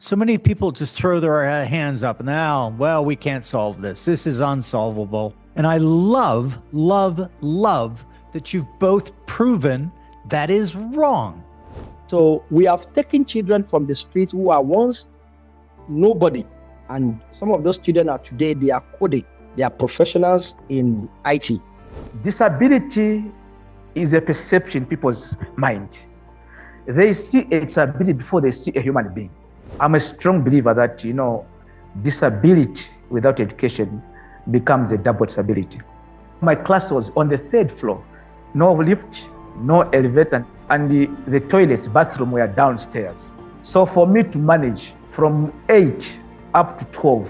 So many people just throw their hands up now. Well, we can't solve this. This is unsolvable. And I love, love, love that you've both proven that is wrong. So we have taken children from the street who are once nobody. And some of those children are today, they are coding. They are professionals in IT. Disability is a perception in people's mind. They see a disability before they see a human being. I'm a strong believer that, disability without education becomes a double disability. My class was on the 3rd floor, no lift, no elevator, and the toilets, bathroom were downstairs. So for me to manage from 8 up to 12,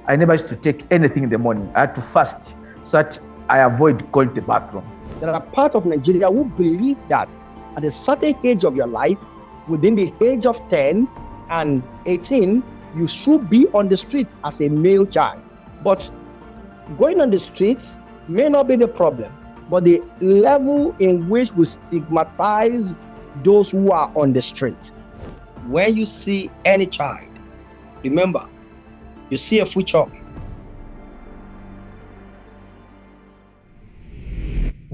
I never used to take anything in the morning. I had to fast so that I avoid going to the bathroom. There are part of Nigeria who believe that at a certain age of your life, within the age of 10 and 18, you should be on the street as a male child. But going on the street may not be the problem, but the level in which we stigmatize those who are on the street. When you see any child, remember, you see a future.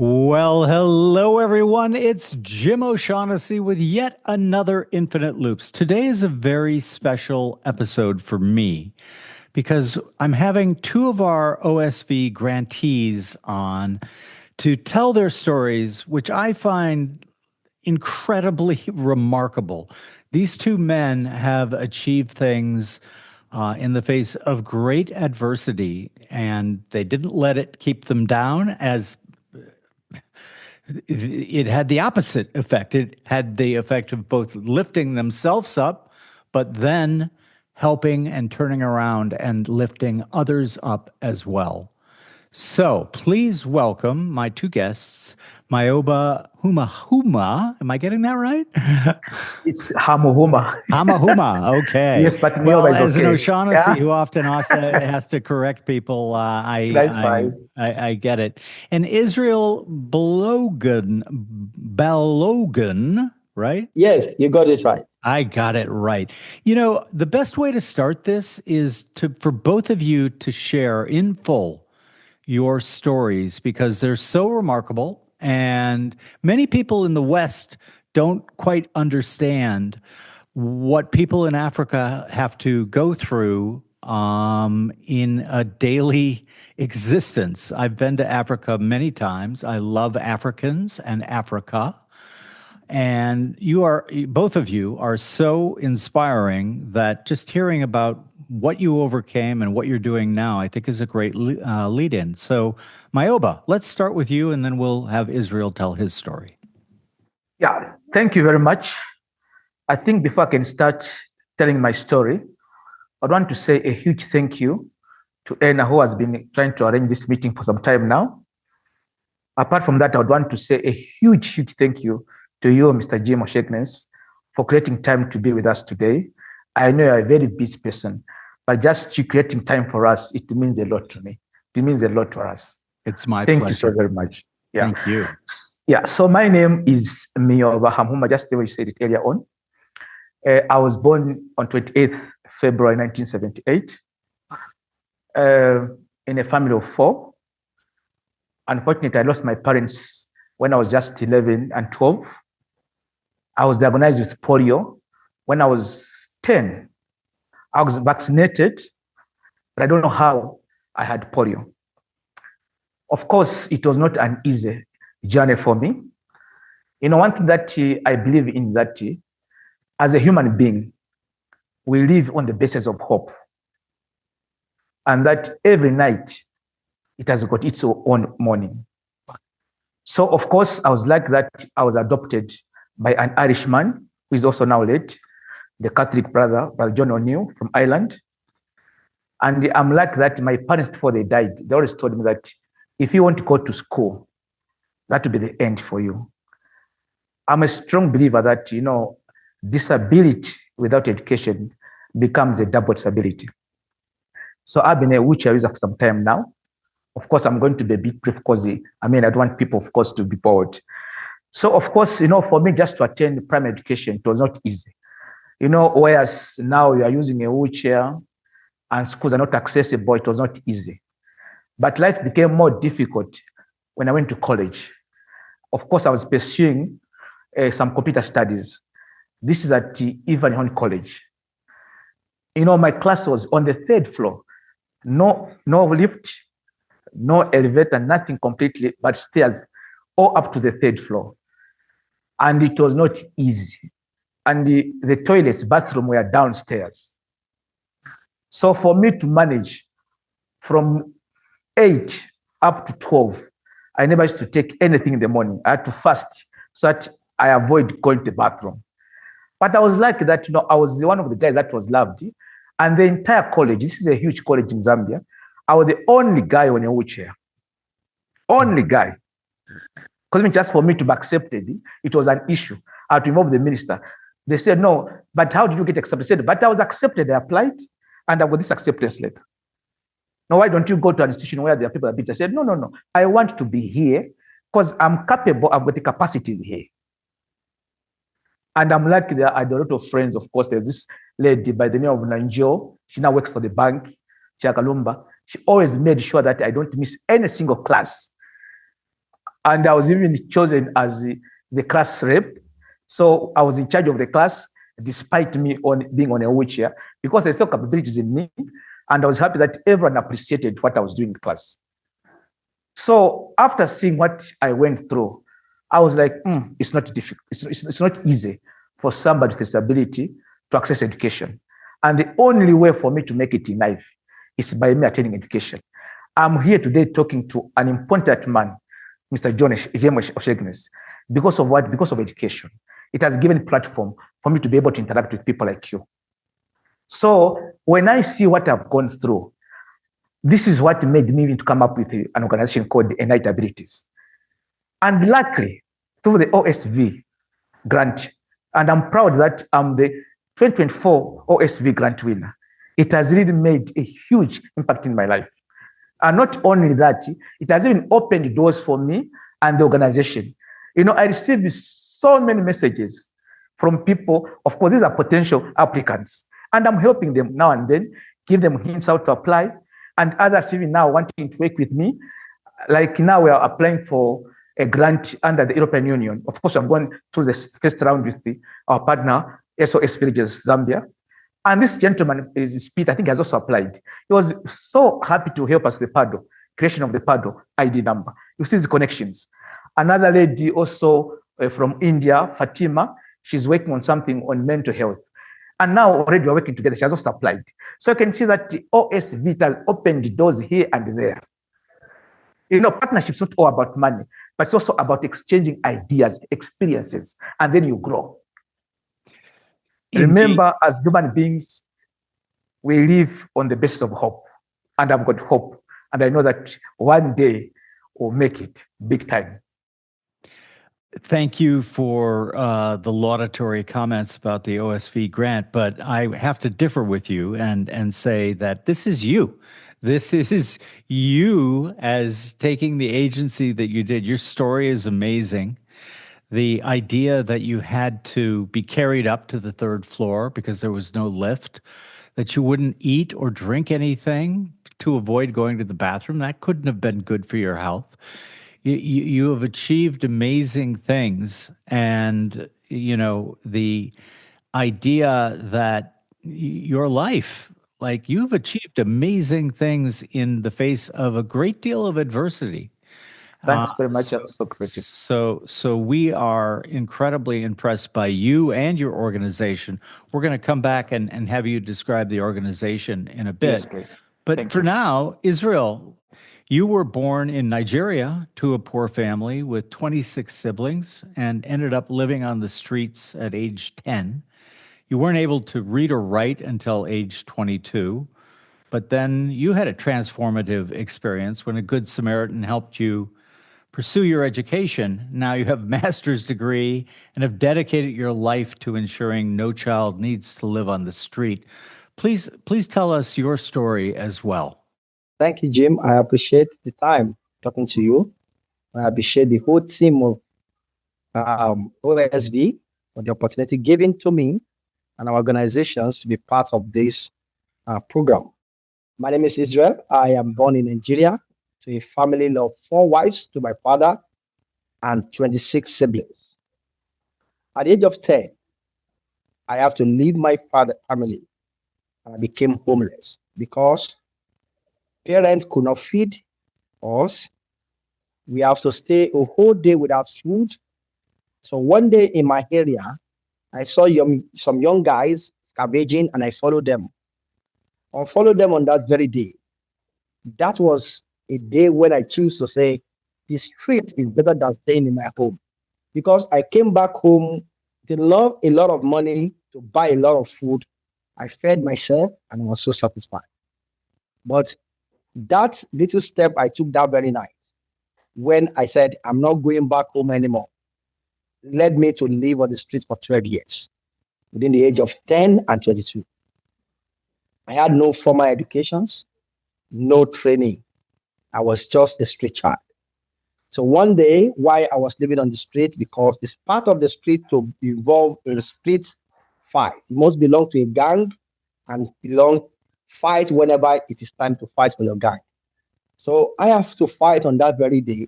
Well, hello, everyone. It's Jim O'Shaughnessy with yet another Infinite Loops. Today is a very special episode for me because I'm having two of our OSV grantees on to tell their stories, which I find incredibly remarkable. These two men have achieved things in the face of great adversity, and they didn't let it keep them down, as it had the opposite effect. It had the effect of both lifting themselves up, but then helping and turning around and lifting others up as well. So please welcome my two guests, Miyoba Hamuhuma. Am I getting that right? It's Hamuhuma. Hamuhuma, okay. Yes, but well, Miyoba is as okay. an O'Shaughnessy who often also has to correct people, I get it. And Israel Balogun, right? Yes, you got it right. I got it right. The best way to start this is for both of you to share in full your stories, because they're so remarkable, and many people in the West don't quite understand what people in Africa have to go through in a daily existence. I've been to Africa many times. I love Africans and Africa. And both of you are so inspiring that just hearing about what you overcame and what you're doing now, I think, is a great lead-in. So, Miyoba, let's start with you, and then we'll have Israel tell his story. Yeah, thank you very much. I think before I can start telling my story, I want to say a huge thank you to Anna, who has been trying to arrange this meeting for some time now. Apart from that, I would want to say a huge, huge thank you to you, Mr. Jim O'Shaughnessy, for creating time to be with us today. I know you're a very busy person, but just you creating time for us, it means a lot to me. It means a lot to us. It's my pleasure. Thank you so very much. Yeah. Thank you. Yeah, so my name is Miyoba Hamuhuma, just the way you said it earlier on. I was born on 28th February 1978 in a family of 4. Unfortunately, I lost my parents when I was just 11 and 12. I was diagnosed with polio when I was 10. I was vaccinated, but I don't know how I had polio. Of course, it was not an easy journey for me. One thing that I believe in, that as a human being, we live on the basis of hope. And that every night, it has got its own morning. So, of course, I was like that. I was adopted by an Irishman who is also now late, the Catholic Brother John O'Neill from Ireland. And I'm like that. My parents, before they died, they always told me that if you want to go to school, that will be the end for you. I'm a strong believer that, disability without education becomes a double disability. So I've been a wheelchair user for some time now. Of course, I'm going to be a bit brief because I don't want people, of course, to be bored. So, of course, for me, just to attend primary education, it was not easy. Whereas now you are using a wheelchair and schools are not accessible, it was not easy. But life became more difficult when I went to college. Of course, I was pursuing some computer studies. This is at Ivanhoe College. My class was on the 3rd floor. No lift, no elevator, nothing completely, but stairs, all up to the 3rd floor. And it was not easy. And the toilets, bathroom were downstairs. So for me to manage from 8 up to 12, I never used to take anything in the morning. I had to fast so that I avoid going to the bathroom. But I was lucky that, I was one of the guys that was loved. And the entire college, this is a huge college in Zambia, I was the only guy on a wheelchair. Only guy. Because just for me to be accepted, it was an issue. I had to involve the minister. They said, no, but how did you get accepted? I said, but I was accepted. I applied, and I got this acceptance letter. Now, why don't you go to an institution where there are people that beat? I said, no. I want to be here because I'm capable. I've got the capacities here. And I'm lucky that I had a lot of friends. Of course, there's this lady by the name of Nanjo. She now works for the bank, Chiakalumba. She always made sure that I don't miss any single class. And I was even chosen as the class rep. So I was in charge of the class, despite me being on a wheelchair, because they saw capabilities in me. And I was happy that everyone appreciated what I was doing in class. So after seeing what I went through, I was like, it's not difficult. It's not easy for somebody with disability to access education. And the only way for me to make it in life is by me attending education. I'm here today talking to an important man, Mr. James Oshegnes. Because of what? Because of education. It has given a platform for me to be able to interact with people like you. So when I see what I've gone through, this is what made me to come up with an organization called Enlighten Abilities. And luckily, through the OSV Grant, and I'm proud that I'm the 2024 OSV Grant winner. It has really made a huge impact in my life. And not only that, it has even opened doors for me and the organization. I received so many messages from people. Of course, these are potential applicants. And I'm helping them now and then, give them hints how to apply. And others even now wanting to work with me. Like now we are applying for a grant under the European Union. Of course, I'm going through the first round with our partner, SOS Villagers Zambia. And this gentleman is Pete, I think, has also applied. He was so happy to help us with the PADO, creation of the PADO ID number. You see the connections. Another lady also from India, Fatima, she's working on something on mental health. And now already we're working together. She has also applied. So you can see that the OSV has opened doors here and there. Partnership's not all about money, but it's also about exchanging ideas, experiences, and then you grow. Indeed. Remember, as human beings, we live on the basis of hope. And I've got hope. And I know that one day we'll make it big time. Thank you for the laudatory comments about the OSV grant, but I have to differ with you and say that this is you. This is you as taking the agency that you did. Your story is amazing. The idea that you had to be carried up to the 3rd floor because there was no lift, that you wouldn't eat or drink anything to avoid going to the bathroom, that couldn't have been good for your health. You have achieved amazing things. And, the idea that your life, like you've achieved amazing things in the face of a great deal of adversity. Thanks very much. So we are incredibly impressed by you and your organization. We're going to come back and have you describe the organization in a bit. Yes, please. But for now, Israel, you were born in Nigeria to a poor family with 26 siblings and ended up living on the streets at age 10. You weren't able to read or write until age 22, but then you had a transformative experience when a Good Samaritan helped you pursue your education. Now you have a master's degree and have dedicated your life to ensuring no child needs to live on the street. Please tell us your story as well. Thank you, Jim. I appreciate the time talking to you. I appreciate the whole team of OSV for the opportunity given to me and our organizations to be part of this program. My name is Israel. I am born in Nigeria to a family of 4 wives to my father and 26 siblings. At the age of 10, I have to leave my father's family and I became homeless because parents could not feed us. We have to stay a whole day without food. So one day in my area, I saw some young guys scavenging and I followed them. I followed them on that very day. That was a day when I choose to say, the street is better than staying in my home. Because I came back home, did love a lot of money to buy a lot of food. I fed myself and I was so satisfied. But that little step I took that very night when I said, I'm not going back home anymore, led me to live on the streets for 12 years, within the age of 10 and 22. I had no formal educations, no training. I was just a street child. So one day, while I was living on the street, because it's part of the street to involve in a street fight, you must belong to a gang and fight whenever it is time to fight for your gang. So I have to fight on that very day.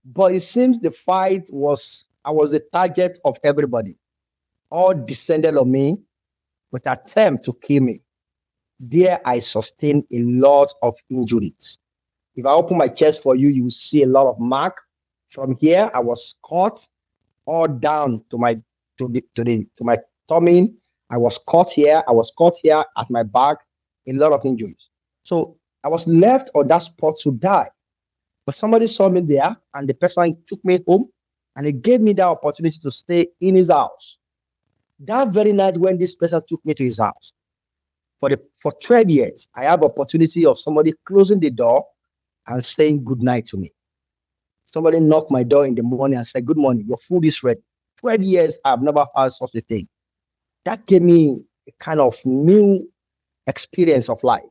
But it seems the fight I was the target of everybody. All descended on me with attempt to kill me. There I sustained a lot of injuries. If I open my chest for you, you will see a lot of mark. From here, I was cut all down to my tummy. I was cut here. I was cut here at my back. A lot of injuries. So I was left on that spot to die. But somebody saw me there, and the person took me home, and he gave me that opportunity to stay in his house. That very night, when this person took me to his house, for 12 years, I have opportunity of somebody closing the door and saying good night to me. Somebody knocked my door in the morning and said, good morning, your food is ready. 12 years, I've never had such a thing. That gave me a kind of new experience of life.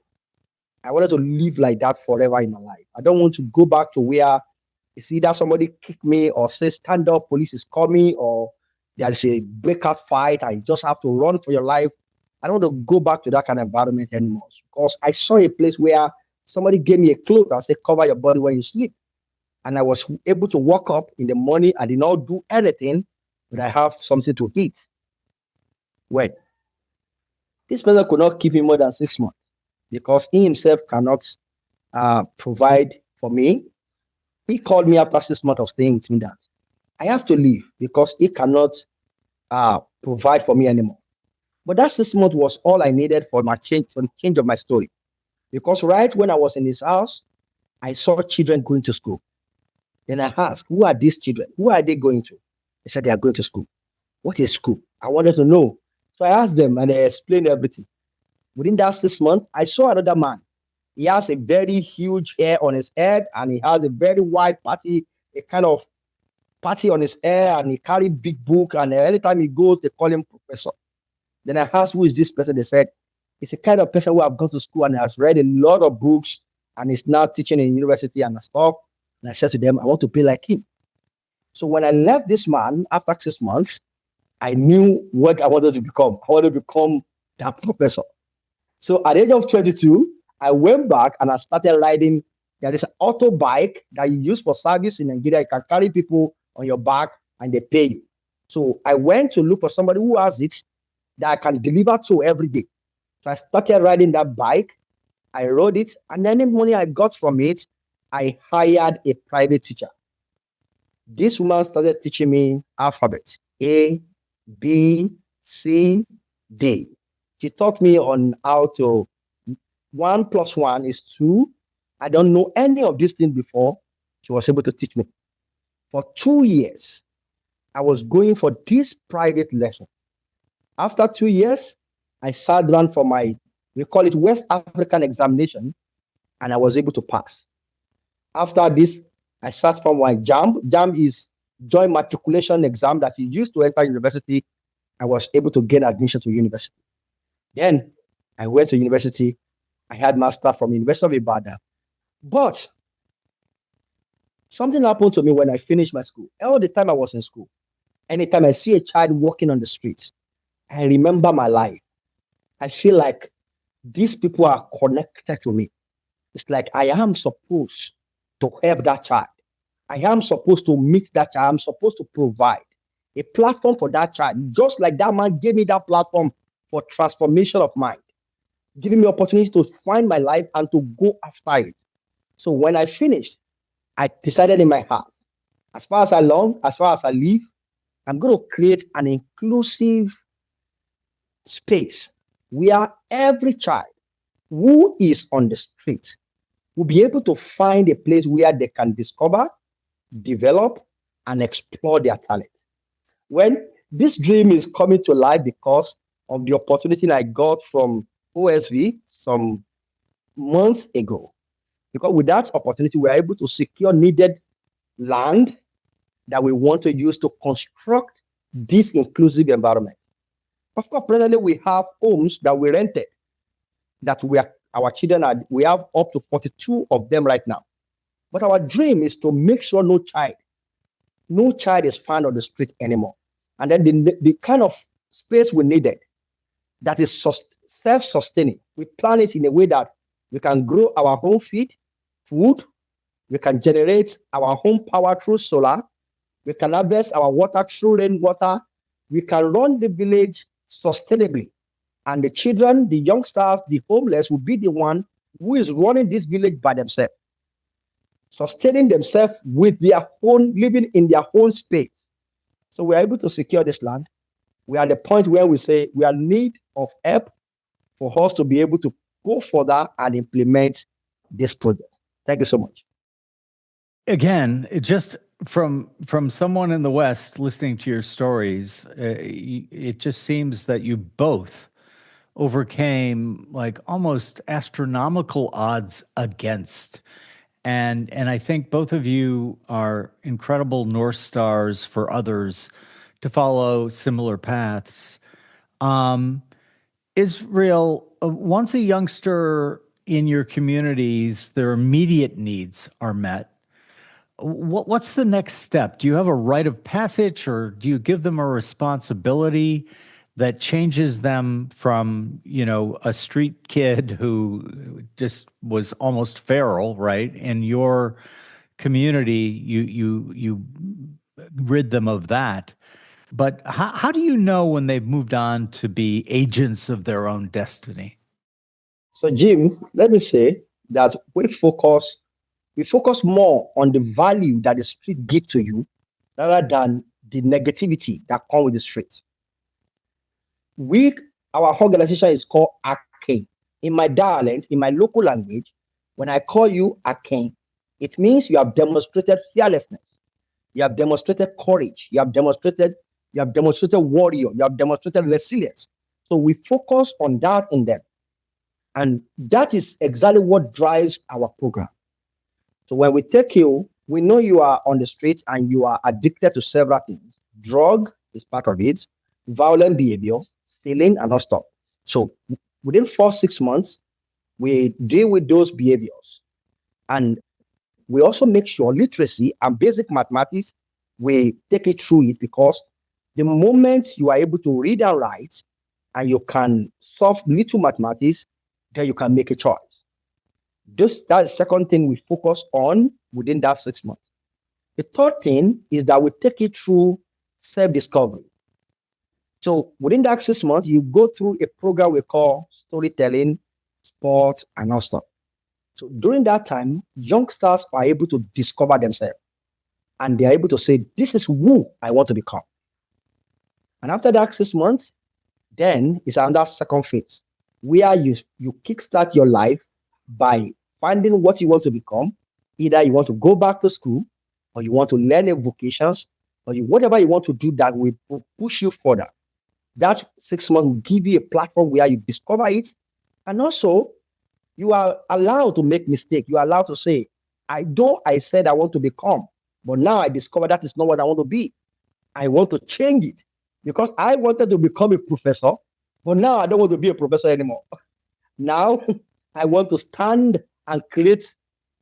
I wanted to live like that forever in my life. I don't want to go back to where it's either somebody kick me or say, stand up, police is coming, or there's a breakout fight and you just have to run for your life. I don't want to go back to that kind of environment anymore because I saw a place where somebody gave me a cloth and said, cover your body when you sleep. And I was able to wake up in the morning. I did not do anything, but I have something to eat. Well, this person could not keep me more than 6 months because he himself cannot provide for me. He called me after 6 months of staying with me that I have to leave because he cannot provide for me anymore. But that 6 months was all I needed for my change of my story. Because right when I was in his house, I saw children going to school. Then I asked, who are these children? Who are they going to? They said they are going to school. What is school? I wanted to know. So I asked them and they explained everything. Within that 6 months, I saw another man. He has a very huge hair on his head and he has a very wide patty, a kind of patty on his hair, and he carry big book. And anytime he goes, they call him professor. Then I asked, who is this person? They said, it's a kind of person who have gone to school and has read a lot of books and is now teaching in university and stuff. And I said to them, I want to be like him. So when I left this man after 6 months, I knew what I wanted to become. I wanted to become that professor. So at the age of 22, I went back and I started riding. There is an auto bike that you use for service in Nigeria. You can carry people on your back and they pay you. So I went to look for somebody who has it that I can deliver to every day. So I started riding that bike. I rode it. And any money I got from it, I hired a private teacher. This woman started teaching me alphabet, A, B, C, D. She taught me on how to 1 + 1 is 2. I don't know any of these things before. She was able to teach me. For 2 years, I was going for this private lesson. After 2 years, I sat down for we call it West African examination, and I was able to pass. After this, I sat for my JAMB. JAMB is joint matriculation exam that you use to enter university. I was able to get admission to university. Then I went to university. I had master from University of Ibadan. But something happened to me when I finished my school. All the time I was in school, anytime I see a child walking on the street, I remember my life. I feel like these people are connected to me. It's like I am supposed to help that child. I am supposed to meet that child. I'm supposed to provide a platform for that child. Just like that man gave me that platform for transformation of mind, giving me opportunity to find my life and to go after it. So when I finished, I decided in my heart, as far as I long, as far as I live, I'm going to create an inclusive space where every child who is on the street will be able to find a place where they can discover, develop, and explore their talent. When this dream is coming to life because of the opportunity I got from OSV some months ago. Because with that opportunity, we're able to secure needed land that we want to use to construct this inclusive environment. Of course, presently we have homes that we rented that our children are, we have up to 42 of them right now. But our dream is to make sure no child is found on the street anymore. And then the kind of space we needed that is self-sustaining. We plan it in a way that we can grow our own food, we can generate our home power through solar, we can harvest our water through rainwater, we can run the village sustainably. And the children, the youngsters, the homeless will be the one who is running this village by themselves, sustaining themselves with their own, living in their own space. So we're able to secure this land. We are at the point where we say we are in need of help for us to be able to go further and implement this project. Thank you so much. Again, just from someone in the West listening to your stories, it just seems that you both overcame like almost astronomical odds against. And I think both of you are incredible North Stars for others to follow similar paths. Israel, once a youngster in your communities, their immediate needs are met, what's the next step? Do you have a rite of passage, or do you give them a responsibility that changes them from, a street kid who just was almost feral, right? In your community, you rid them of that. But how do you know when they've moved on to be agents of their own destiny? So, Jim, let me say that we focus more on the value that the street gives to you rather than the negativity that comes with the street. Our organization is called Ake. In my dialect, in my local language, when I call you Ake, it means you have demonstrated fearlessness, you have demonstrated courage, you have demonstrated warrior, you have demonstrated resilience. So we focus on that in them. And that is exactly what drives our program. So when we take you, we know you are on the street and you are addicted to several things. Drug is part of it, violent behavior, stealing, and all stuff. So within 4-6 months, we deal with those behaviors. And we also make sure literacy and basic mathematics, we take it through it, because the moment you are able to read and write and you can solve little mathematics, then you can make a choice. That's the second thing we focus on within that 6 months. The third thing is that we take it through self-discovery. So within that 6 months, you go through a program we call storytelling, sport, and all stuff. So during that time, youngsters are able to discover themselves. And they're able to say, this is who I want to become. And after that 6 months, then it's another second phase, where you kickstart your life by finding what you want to become. Either you want to go back to school, or you want to learn a vocations, or whatever you want to do that will push you further. That 6 months will give you a platform where you discover it. And also, you are allowed to make mistakes. You are allowed to say, I said I want to become, but now I discover that is not what I want to be. I want to change it, because I wanted to become a professor, but now I don't want to be a professor anymore. Now I want to stand and create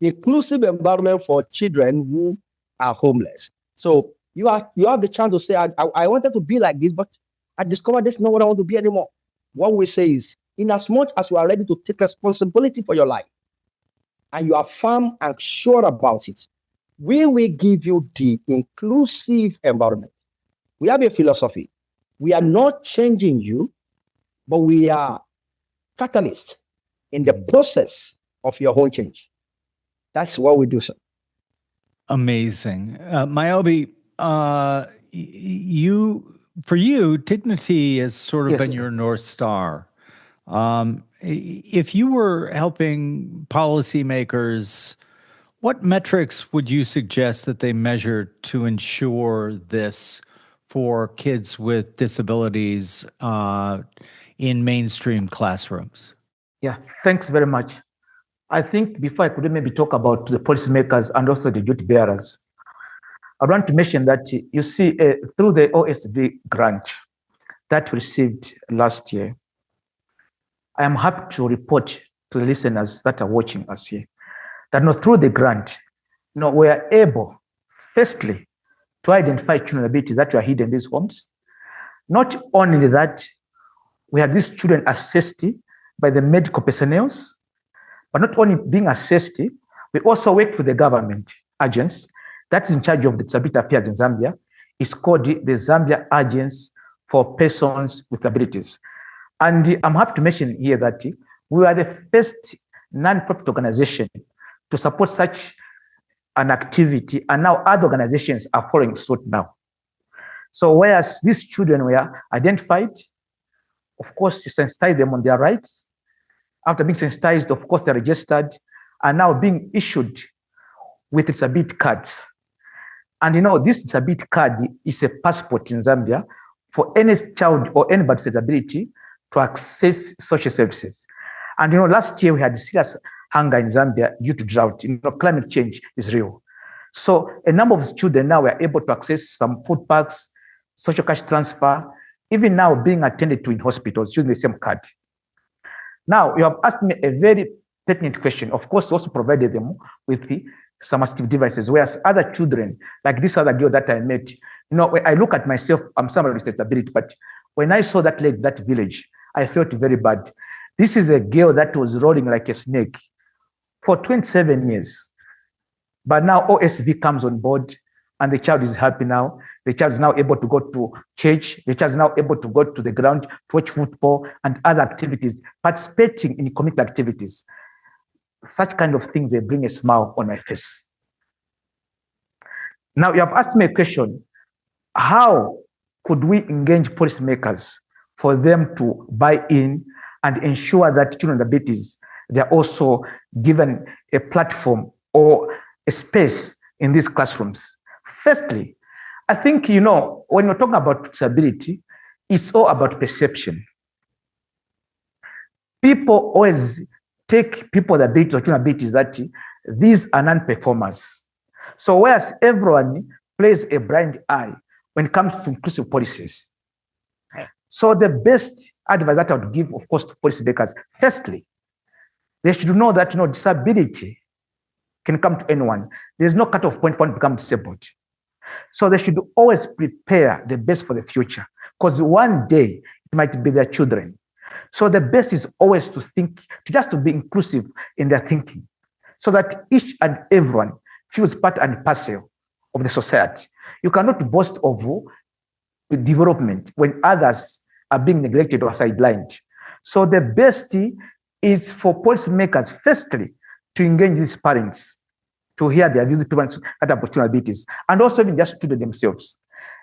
inclusive environment for children who are homeless. So you have the chance to say, I wanted to be like this, but I discovered this is not what I want to be anymore. What we say is, in as much as you are ready to take responsibility for your life, and you are firm and sure about it, we will give you the inclusive environment. We have a philosophy. We are not changing you, but we are catalysts in the process of your own change. That's what we do, sir. Amazing. Miyobi, for you, dignity has sort of Yes, been your North Star. If you were helping policymakers, what metrics would you suggest that they measure to ensure this for kids with disabilities in mainstream classrooms? Yeah, thanks very much. I think before I could maybe talk about the policymakers and also the duty bearers, I want to mention that you see through the OSV grant that we received last year, I am happy to report to the listeners that are watching us here that through the grant, we are able, firstly, to identify children with abilities that are hidden in these homes. Not only that, we have these children assessed by the medical personnel, but not only being assessed, we also work with the government agents that's in charge of the disability affairs in Zambia. It's called the Zambia Agents for Persons with Abilities. And I'm happy to mention here that we are the first non-profit organization to support such an activity, and now other organizations are following suit now. So whereas these children were identified, of course, you sensitize them on their rights. After being sensitized, of course, they're registered and now being issued with disability cards. And this disability card is a passport in Zambia for any child or anybody with disability to access social services. And last year we had serious hunger in Zambia due to drought. Climate change is real. So a number of children now were able to access some food packs, social cash transfer, even now being attended to in hospitals using the same card. Now, you have asked me a very pertinent question. Of course, also provided them with some assistive devices, whereas other children, like this other girl that I met, when I look at myself, I'm somebody with disability, but when I saw that lady, that village, I felt very bad. This is a girl that was rolling like a snake for 27 years. But now OSV comes on board and the child is happy now. The child is now able to go to church. The child is now able to go to the ground to watch football and other activities, participating in community activities. Such kind of things, they bring a smile on my face. Now, you have asked me a question. How could we engage policymakers for them to buy in and ensure that children with abilities, they're also given a platform or a space in these classrooms? Firstly, I think, when you're talking about disability, it's all about perception. People always take people with abilities or children with abilities that these are non-performers. So whereas everyone plays a blind eye when it comes to inclusive policies. So the best advice that I would give, of course, to policymakers, firstly, they should know that disability can come to anyone. There's no cut-off point for one to become disabled. So they should always prepare the best for the future, because one day it might be their children. So the best is always to think, to be inclusive in their thinking, so that each and everyone feels part and parcel of the society. You cannot boast of development when others are being neglected or sidelined. So the best is for policymakers, firstly, to engage these parents, to hear their views, parents that have opportunities, and also even just students themselves.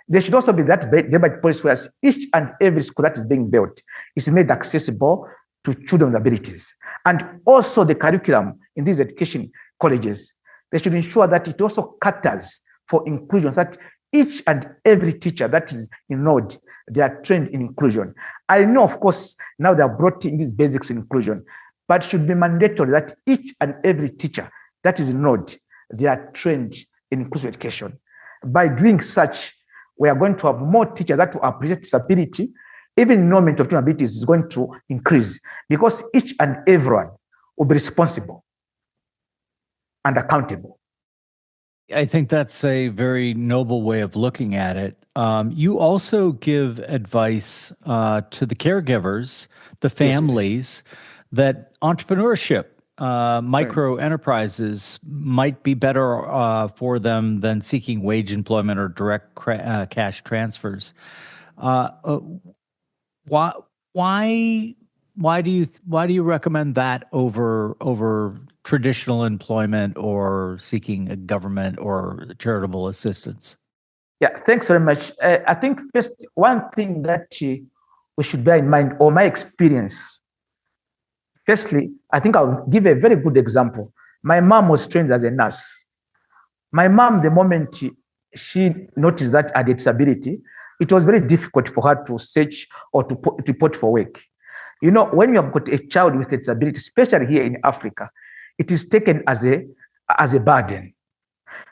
There should also be that debate policy where each and every school that is being built is made accessible to children with abilities. And also the curriculum in these education colleges, they should ensure that it also caters for inclusion, so that each and every teacher that is enrolled, they are trained in inclusion. I know, of course, now they are brought in these basics in inclusion, but it should be mandatory that each and every teacher that is enrolled, they are trained in inclusive education. By doing such, we are going to have more teachers that will appreciate disability. Even enrollment of children with abilities is going to increase, because each and everyone will be responsible and accountable. I think that's a very noble way of looking at it. You also give advice to the caregivers, the Yes, yes. families, that entrepreneurship, Right. micro enterprises might be better for them than seeking wage employment or direct cash transfers. Uh, uh, why, why, why do you recommend that over traditional employment or seeking a government or charitable assistance? Yeah, thanks very much. I think first one thing that we should bear in mind, or my experience. Firstly, I think I'll give a very good example. My mom was trained as a nurse. My mom, the moment she noticed that I had a disability, it was very difficult for her to search or to report for work. You know, when you have got a child with a disability, especially here in Africa, it is taken as a burden.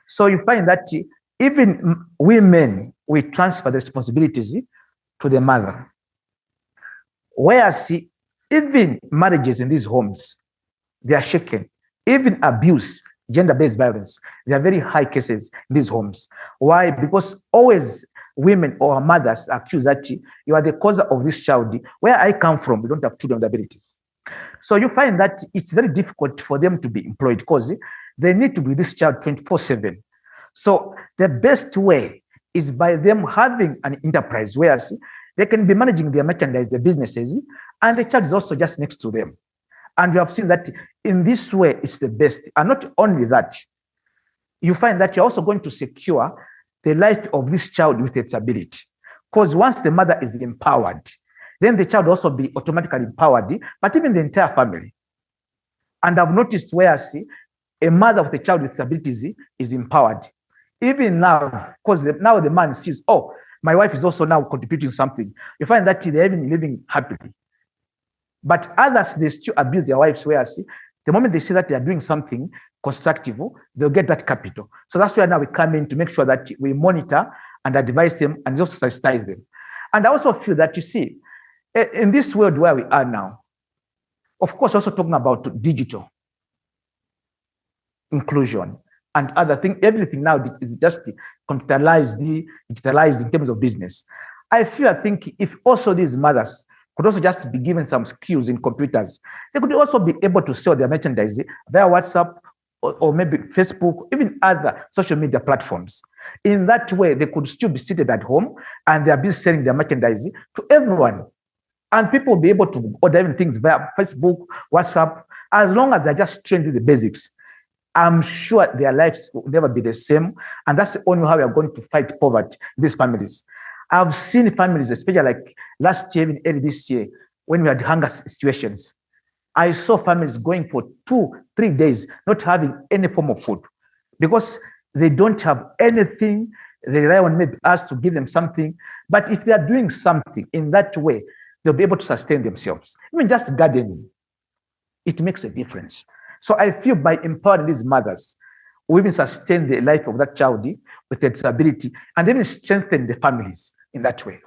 So you find that even women, we transfer the responsibilities to the mother. Whereas even marriages in these homes, they are shaken. Even abuse, gender-based violence, there are very high cases in these homes. Why? Because always women or mothers accuse that you are the cause of this child. Where I come from, we don't have children with abilities. So you find that it's very difficult for them to be employed because they need to be with this child 24/7. So the best way is by them having an enterprise where they can be managing their merchandise, their businesses, and the child is also just next to them. And you have seen that in this way, it's the best. And not only that, you find that you're also going to secure the life of this child with its ability. Because once the mother is empowered, then the child will also be automatically empowered, but even the entire family. And I've noticed where a mother with a child with disabilities is empowered. Even now, because now the man sees, oh, my wife is also now contributing something. You find that they're even living happily. But others, they still abuse their wives, whereas the moment they see that they are doing something constructive, they'll get that capital. So that's where now we come in to make sure that we monitor and advise them and also sensitize them. And I also feel that, you see, in this world where we are now, of course, also talking about digital inclusion and other things, everything now is just computerized, digitalized in terms of business. I think if also these mothers could also just be given some skills in computers, they could also be able to sell their merchandise via WhatsApp or maybe Facebook, even other social media platforms. In that way, they could still be seated at home and they are busy selling their merchandise to everyone. And people will be able to order even things via Facebook, WhatsApp, as long as they're just trained in the basics. I'm sure their lives will never be the same. And that's the only way how we are going to fight poverty in these families. I've seen families, especially like last year, even early this year, when we had hunger situations. I saw families going for 2-3 days not having any form of food because they don't have anything. They rely on maybe us to give them something. But if they are doing something in that way, they'll be able to sustain themselves. Even just gardening, it makes a difference. So I feel by empowering these mothers, we even sustain the life of that child with a disability and even strengthen the families in that way.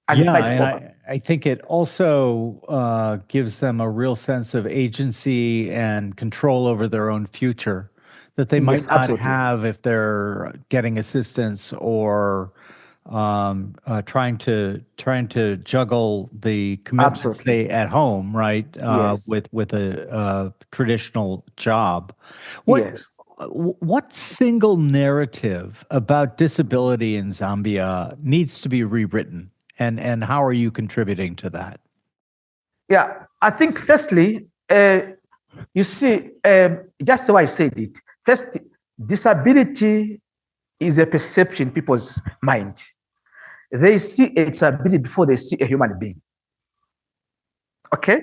And I think it also gives them a real sense of agency and control over their own future that they might not have if they're getting assistance or trying to juggle the commitments they at home, right? With a traditional job. What single narrative about disability in Zambia needs to be rewritten, and how are you contributing to that? Yeah, I think firstly, you see, just how I said it. First, disability is a perception in people's mind. They see a disability before they see a human being. Okay?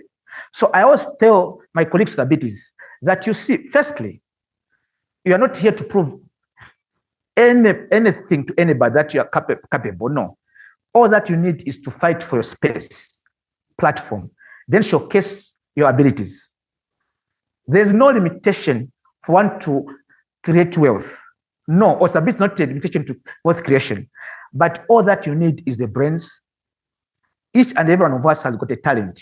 So I always tell my colleagues with disabilities that, you see, firstly, you are not here to prove anything to anybody that you are capable. No. All that you need is to fight for your space, platform, then showcase your abilities. There's no limitation for one to create wealth. No, or disability is not a limitation to wealth creation. But all that you need is the brains. Each and every one of us has got a talent.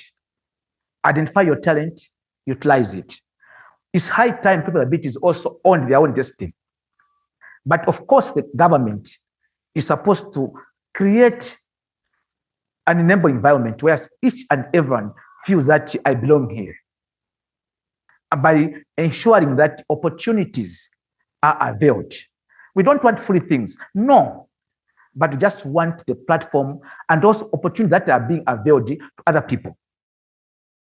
Identify your talent, utilize it. It's high time people with abilities also own their own destiny. But of course, the government is supposed to create an enable environment where each and everyone feels that I belong here, by ensuring that opportunities are availed. We don't want free things, no, but we just want the platform and those opportunities that are being availed to other people.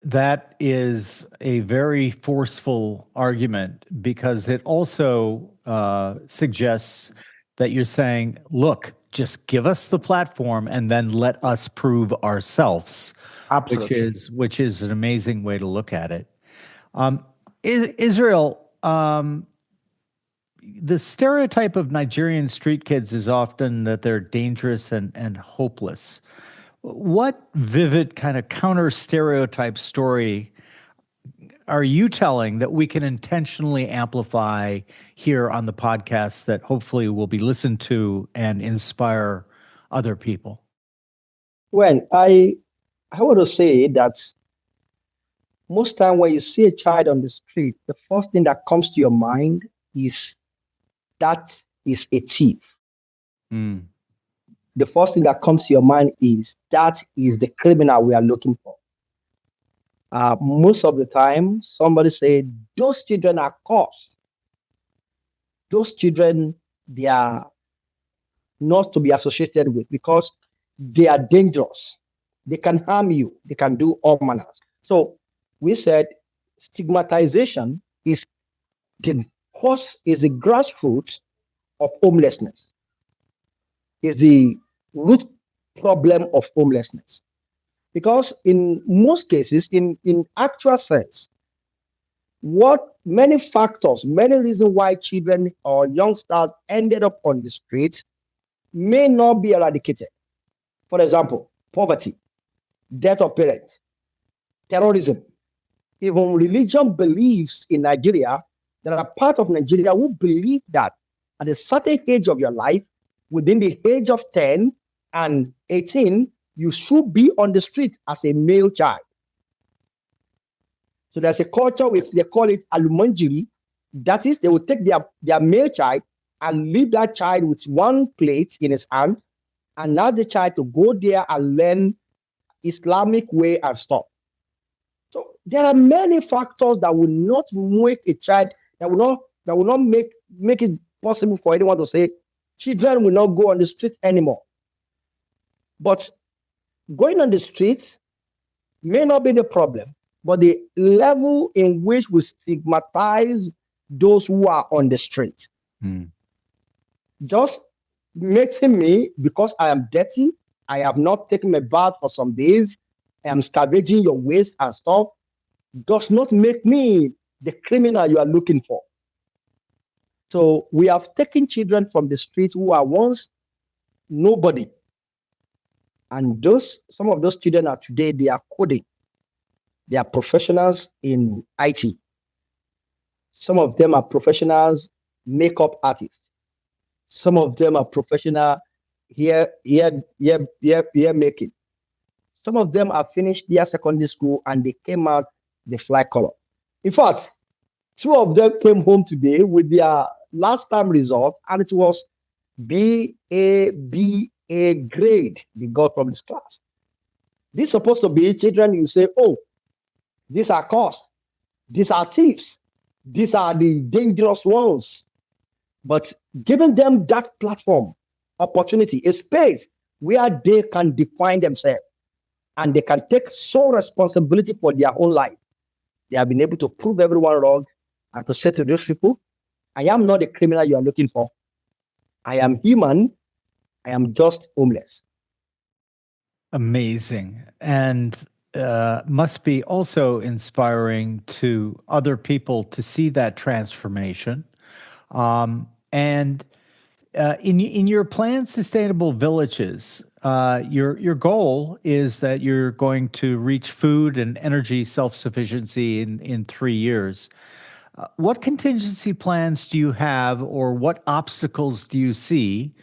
That is a very forceful argument because it also suggests that you're saying, look, just give us the platform and then let us prove ourselves. Absolutely. Which is an amazing way to look at it. Israel, the stereotype of Nigerian street kids is often that they're dangerous and hopeless. What vivid kind of counter stereotype story are you telling that we can intentionally amplify here on the podcast that hopefully will be listened to and inspire other people? Well, I want to say that most time when you see a child on the street, the first thing that comes to your mind is that is a thief. Mm. The first thing that comes to your mind is that is the criminal we are looking for. Most of the time, somebody said, those children are cursed. Those children, they are not to be associated with because they are dangerous. They can harm you. They can do all manners. So we said stigmatization is the grassroots of homelessness, is the root problem of homelessness. Because in most cases, in actual sense, what many factors, many reasons why children or youngsters ended up on the street may not be eradicated. For example, poverty, death of parents, terrorism, even religion beliefs in Nigeria. There are part of Nigeria who believe that at a certain age of your life, within the age of 10 and 18, you should be on the street as a male child. So there's a culture which they call it alumanjiri. That is, they will take their male child and leave that child with one plate in his hand and allow the child to go there and learn Islamic way and stuff. So there are many factors that will not make a child, that will not make it possible for anyone to say children will not go on the street anymore. But going on the street may not be the problem, but the level in which we stigmatize those who are on the street. Just making me, because I am dirty, I have not taken a bath for some days, I am scavenging your waste and stuff, does not make me the criminal you are looking for. So we have taken children from the street who are once nobody. And some of those children are today, they are coding. They are professionals in IT. Some of them are professionals, makeup artists. Some of them are professional hair making. Some of them have finished their secondary school and they came out the fly color. In fact, two of them came home today with their last term result, and it was BA grade they got from this class. This is supposed to be children you say, oh, these are costs, these are thieves, these are the dangerous ones. But giving them that platform, opportunity, a space where they can define themselves and they can take sole responsibility for their own life. They have been able to prove everyone wrong and to say to those people, I am not the criminal you are looking for. I am human. I am just homeless. Amazing. And must be also inspiring to other people to see that transformation. And in your planned sustainable villages, your goal is that you're going to reach food and energy self-sufficiency in 3 years. What contingency plans do you have, or what obstacles do you see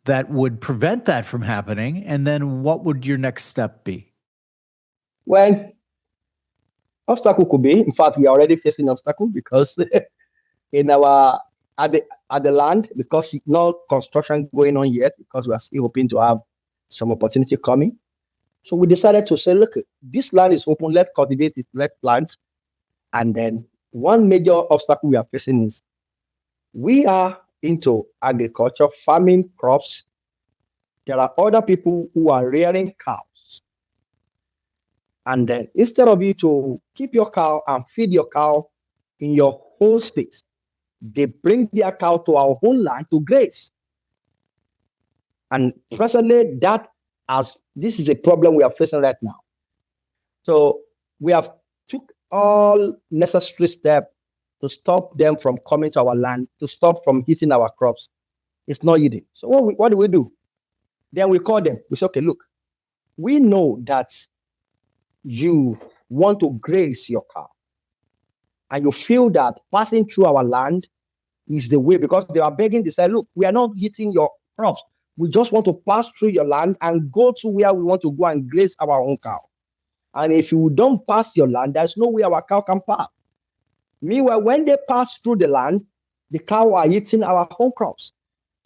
that would prevent that from happening? And then what would your next step be? Well, obstacle could be, in fact, we are already facing obstacle because in our at the land, because no construction going on yet, because we are still hoping to have some opportunity coming. So we decided to say, look, this land is open, let's cultivate it, let's plant. And then one major obstacle we are facing is we are into agriculture, farming, crops. There are other people who are rearing cows. And then instead of you to keep your cow and feed your cow in your own space, they bring their cow to our own land to graze. And presently, this is a problem we are facing right now. So we have took all necessary steps to stop them from coming to our land, to stop from eating our crops. It's not eating. So what do we do? Then we call them. We say, okay, look, we know that you want to graze your cow, and you feel that passing through our land is the way, because they are begging to say, look, we are not eating your crops. We just want to pass through your land and go to where we want to go and graze our own cow. And if you don't pass your land, there's no way our cow can pass. Meanwhile, when they pass through the land, the cow are eating our own crops.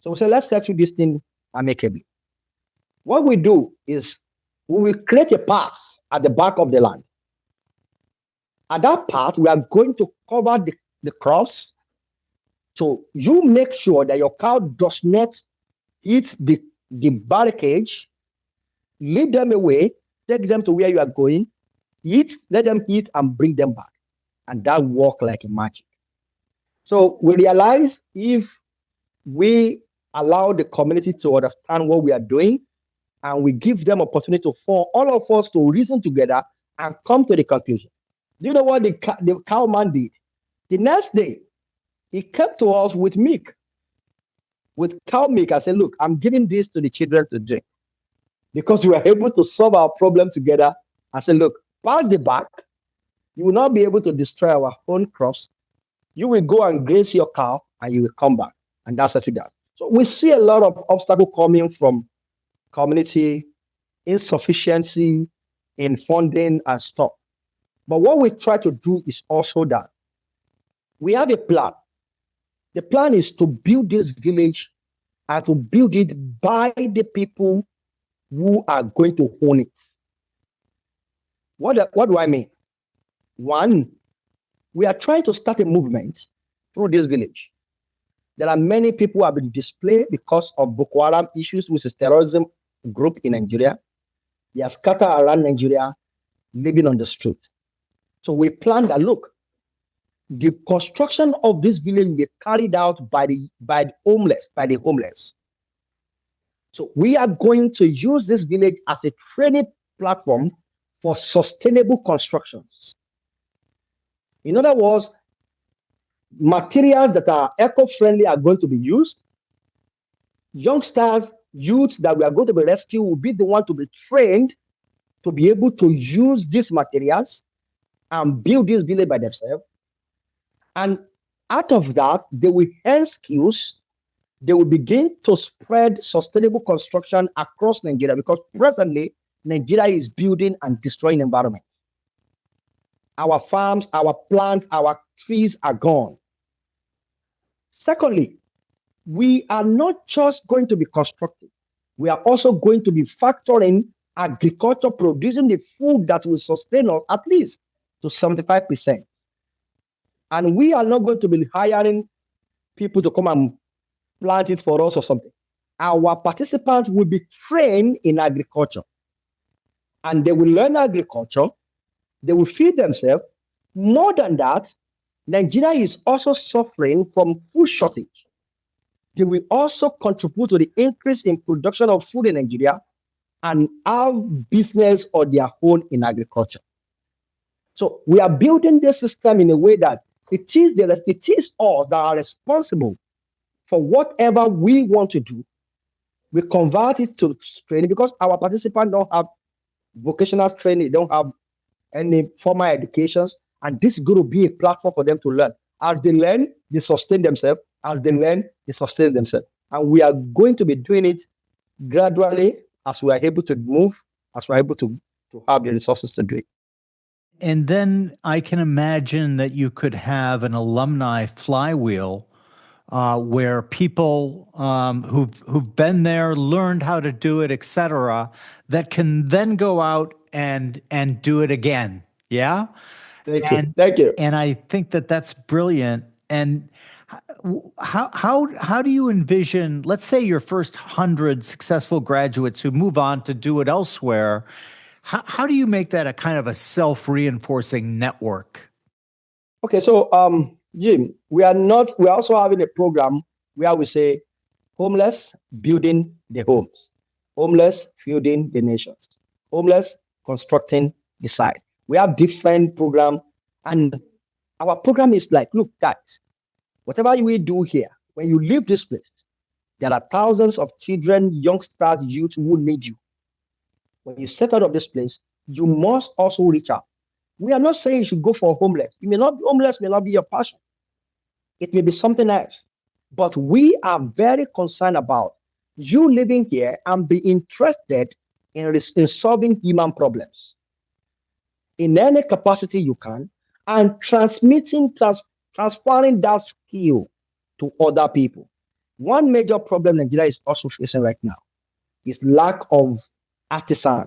So we say, let's settle this thing amicably. What we do is we will create a path at the back of the land. At that path, we are going to cover the crops. So you make sure that your cow does not eat the barricades. Lead them away, take them to where you are going, eat, let them eat, and bring them back. And that works like magic. So we realize if we allow the community to understand what we are doing, and we give them opportunity for all of us to reason together and come to the conclusion. Do you know what the cowman did? The next day, he came to us with milk, with cow milk. I said, look, I'm giving this to the children to drink, because we are able to solve our problem together. I said, look, pass the back. You will not be able to destroy our own crops. You will go and graze your cow, and you will come back. And that's what we do. So we see a lot of obstacles coming from community, insufficiency in funding and stuff. But what we try to do is also that we have a plan. The plan is to build this village and to build it by the people who are going to own it. What do I mean? One, we are trying to start a movement through this village. There are many people who have been displaced because of Boko Haram issues, which is terrorism group in Nigeria. They are scattered around Nigeria, living on the street. So we plan that, look, the construction of this village will be carried out by the homeless. So we are going to use this village as a training platform for sustainable constructions. In other words, materials that are eco-friendly are going to be used. Youngsters, youth that we are going to be rescued will be the one to be trained to be able to use these materials and build this village by themselves. And out of that, they will earn skills. They will begin to spread sustainable construction across Nigeria, because presently, Nigeria is building and destroying environment. Our farms, our plants, our trees are gone. Secondly, we are not just going to be constructive. We are also going to be factoring agriculture, producing the food that will sustain us at least to 75%. And we are not going to be hiring people to come and plant it for us or something. Our participants will be trained in agriculture, and they will learn agriculture. They will feed themselves. More than that, Nigeria is also suffering from food shortage. They will also contribute to the increase in production of food in Nigeria and have business of their own in agriculture. So we are building this system in a way that it is us that are responsible for whatever we want to do. We convert it to training, because our participants don't have vocational training, they don't have any formal educations, and this is going to be a platform for them to learn. As they learn, they sustain themselves. As they learn, they sustain themselves. And we are going to be doing it gradually as we are able to move, as we are able to have the resources to do it. And then I can imagine that you could have an alumni flywheel where people who've been there, learned how to do it, etc., that can then go out and do it again. Yeah. Thank you. And I think that that's brilliant. And how do you envision, let's say your first 100 successful graduates who move on to do it elsewhere, how do you make that a kind of a self-reinforcing network? Okay, so Jim, we're also having a program where we say homeless building the homes, homeless building the nations, homeless constructing the site. We have different programs, and our program is like, look, guys, whatever we do here, when you leave this place, there are thousands of children, youngsters, youth who need you. When you step out of this place, you must also reach out. We are not saying you should go for homeless. You may not be homeless, may not be your passion. It may be something else. But we are very concerned about you living here and be interested in solving human problems in any capacity you can, and transferring that skill to other people. One major problem Nigeria is also facing right now is lack of artisans.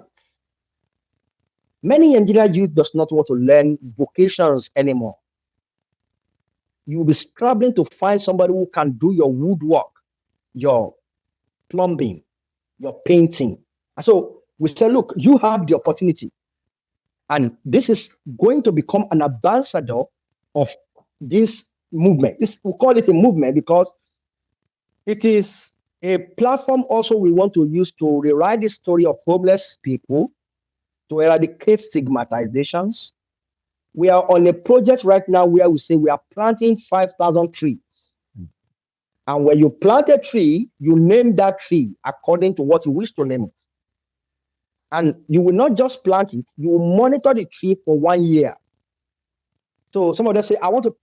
Many Nigerian youth does not want to learn vocations anymore. You will be scrambling to find somebody who can do your woodwork, your plumbing, your painting. And so we say, look, you have the opportunity. And this is going to become an ambassador of this movement. We call it a movement because it is a platform also we want to use to rewrite the story of homeless people, to eradicate stigmatizations. We are on a project right now where we say we are planting 5,000 trees. And when you plant a tree, you name that tree according to what you wish to name it. And you will not just plant it, you will monitor the tree for 1 year. So some of them say, I want to,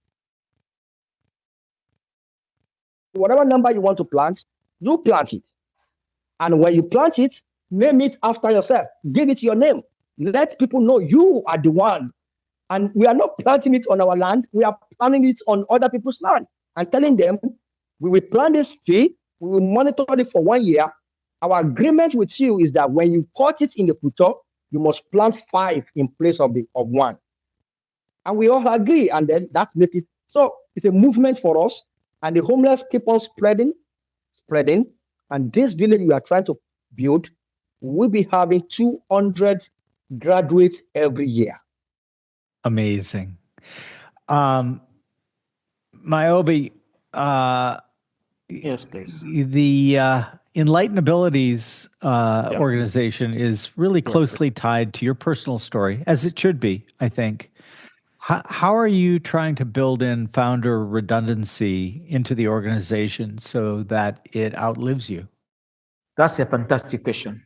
whatever number you want to plant, you plant it. And when you plant it, name it after yourself. Give it your name. Let people know you are the one. And we are not planting it on our land. We are planting it on other people's land and telling them, we will plant this tree, we will monitor it for 1 year. Our agreement with you is that when you cut it in the future, you must plant 5 in place of 1. And we all agree, and then that makes it. So it's a movement for us, and the homeless keep on spreading. And this village we are trying to build will be having 200 graduates every year. Amazing. Miyoba, yes, please. The Enlighten Abilities organization is really closely tied to your personal story, as it should be, I think. How are you trying to build in founder redundancy into the organization so that it outlives you? That's a fantastic question.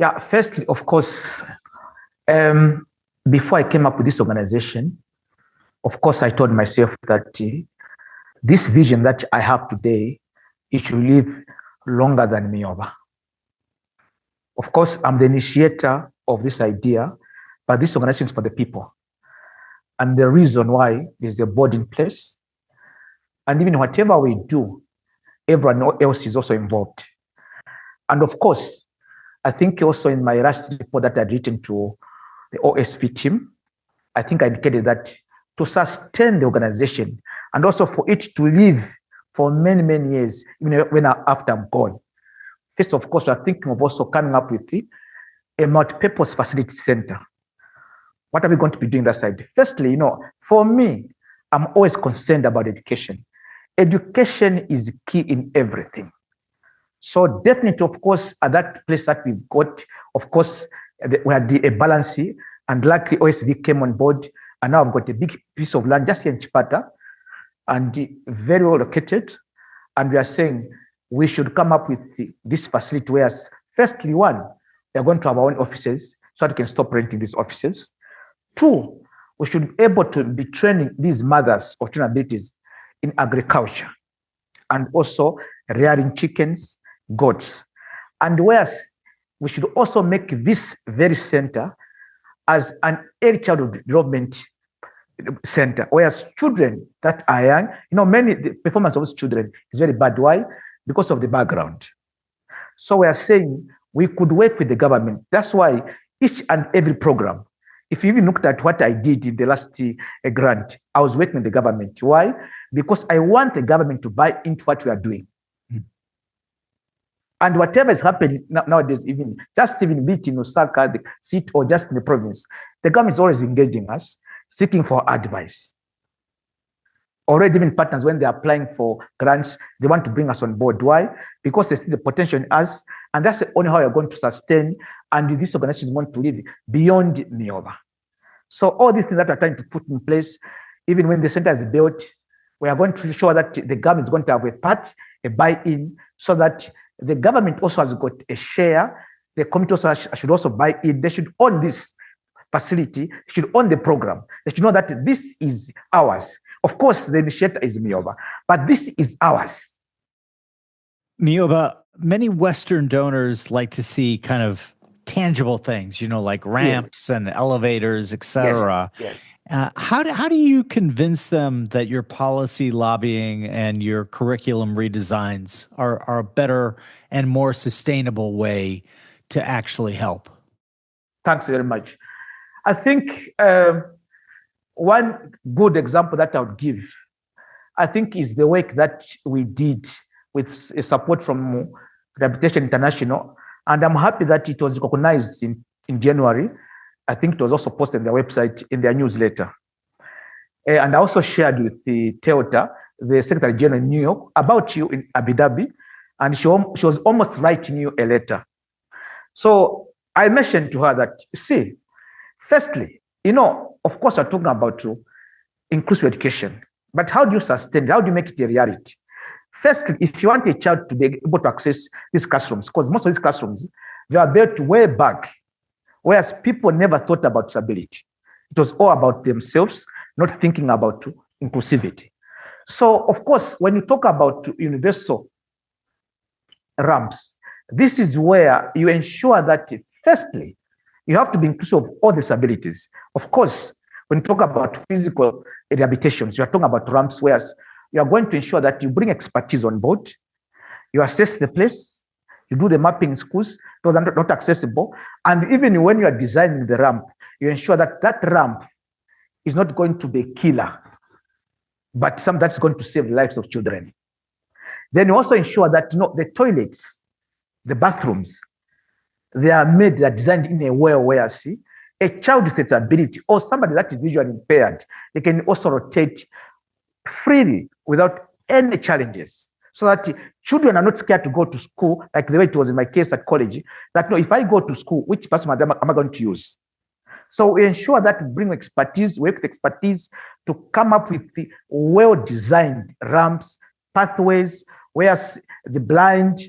Yeah, firstly, of course, before I came up with this organization, of course, I told myself that this vision that I have today, it should live longer than Miyoba. Of course, I'm the initiator of this idea, but this organization is for the people. And the reason why there's a board in place, and even whatever we do, everyone else is also involved. And of course, I think also in my last report that I'd written to the OSV team, I think I indicated that to sustain the organization and also for it to live for many, many years, even when after I'm gone. First, of course, we're thinking of also coming up with a multi-purpose facility center. What are we going to be doing that side? Firstly, for me, I'm always concerned about education. Education is key in everything. So definitely, of course, at that place that we've got, of course, we had a balance, and luckily OSV came on board, and now I've got a big piece of land just here in Chipata, and very well located. And we are saying we should come up with this facility where, firstly, 1, we are going to have our own offices so that we can stop renting these offices. 2, we should be able to be training these mothers of children abilities in agriculture and also rearing chickens, goats. And whereas we should also make this very center as an early childhood development center, whereas children that are young, the performance of children is very bad. Why? Because of the background. So we are saying we could work with the government. That's why each and every program, if you even looked at what I did in the last grant, I was working with the government. Why? Because I want the government to buy into what we are doing. And whatever is happening nowadays, even be it in Osaka, the city, or just in the province, the government is always engaging us, seeking for advice. Already even partners, when they're applying for grants, they want to bring us on board. Why? Because they see the potential in us, and that's the only how you're going to sustain, and these organizations want to live beyond Miyoba. So all these things that we're trying to put in place, even when the center is built, we are going to ensure that the government is going to have a part, a buy-in, so that the government also has got a share. The community also should also buy in. They should own this facility. They should own the program. They should know that this is ours. Of course, the initiator is Miyoba, but this is ours. Miyoba, many Western donors like to see kind of tangible things, like ramps and elevators, etc. Yes. How do you convince them that your policy lobbying and your curriculum redesigns are a better and more sustainable way to actually help? Thanks very much. I think one good example that I would give, I think, is the work that we did with support from Rehabilitation International. And I'm happy that it was recognized in January. I think it was also posted on their website, in their newsletter. And I also shared with the Teota, the Secretary General in New York, about you in Abu Dhabi. And she was almost writing you a letter. So I mentioned to her that, see, firstly, of course, we're talking about inclusive education. But how do you sustain it? How do you make it a reality? Firstly, if you want a child to be able to access these classrooms, because most of these classrooms, they are built way back, whereas people never thought about disability. It was all about themselves, not thinking about inclusivity. So, of course, when you talk about universal ramps, this is where you ensure that, firstly, you have to be inclusive of all disabilities. Of course, when you talk about physical rehabilitations, you are talking about ramps, whereas you are going to ensure that you bring expertise on board, you assess the place, you do the mapping in schools, those are not accessible, and even when you are designing the ramp, you ensure that that ramp is not going to be a killer, but something that's going to save the lives of children. Then you also ensure that the toilets, the bathrooms, they're designed in a way where, see, a child with disability or somebody that is visually impaired, they can also rotate freely without any challenges, so that children are not scared to go to school, like the way it was in my case at college, that if I go to school, which person am I going to use? So we ensure that we bring expertise, work with expertise to come up with the well-designed ramps, pathways, where the blind,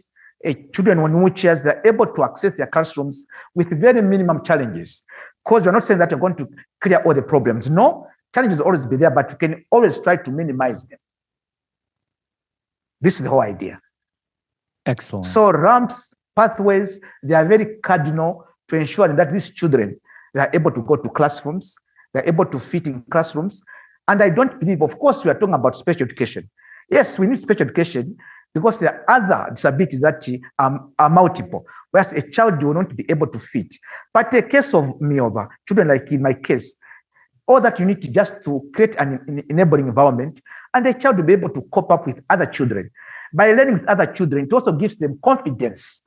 children on wheelchairs, they're able to access their classrooms with very minimum challenges. Because we're not saying that you're going to clear all the problems. No, challenges will always be there, but you can always try to minimize them. This is the whole idea. Excellent. So ramps, pathways, they are very cardinal to ensure that these children, they are able to go to classrooms, they're able to fit in classrooms. And I don't believe, of course, we are talking about special education. Yes, we need special education because there are other disabilities that are multiple, whereas a child will not be able to fit. But in the case of Miyoba, children like in my case, all that you need to just to create an enabling environment, and the child will be able to cope up with other children. By learning with other children, it also gives them confidence.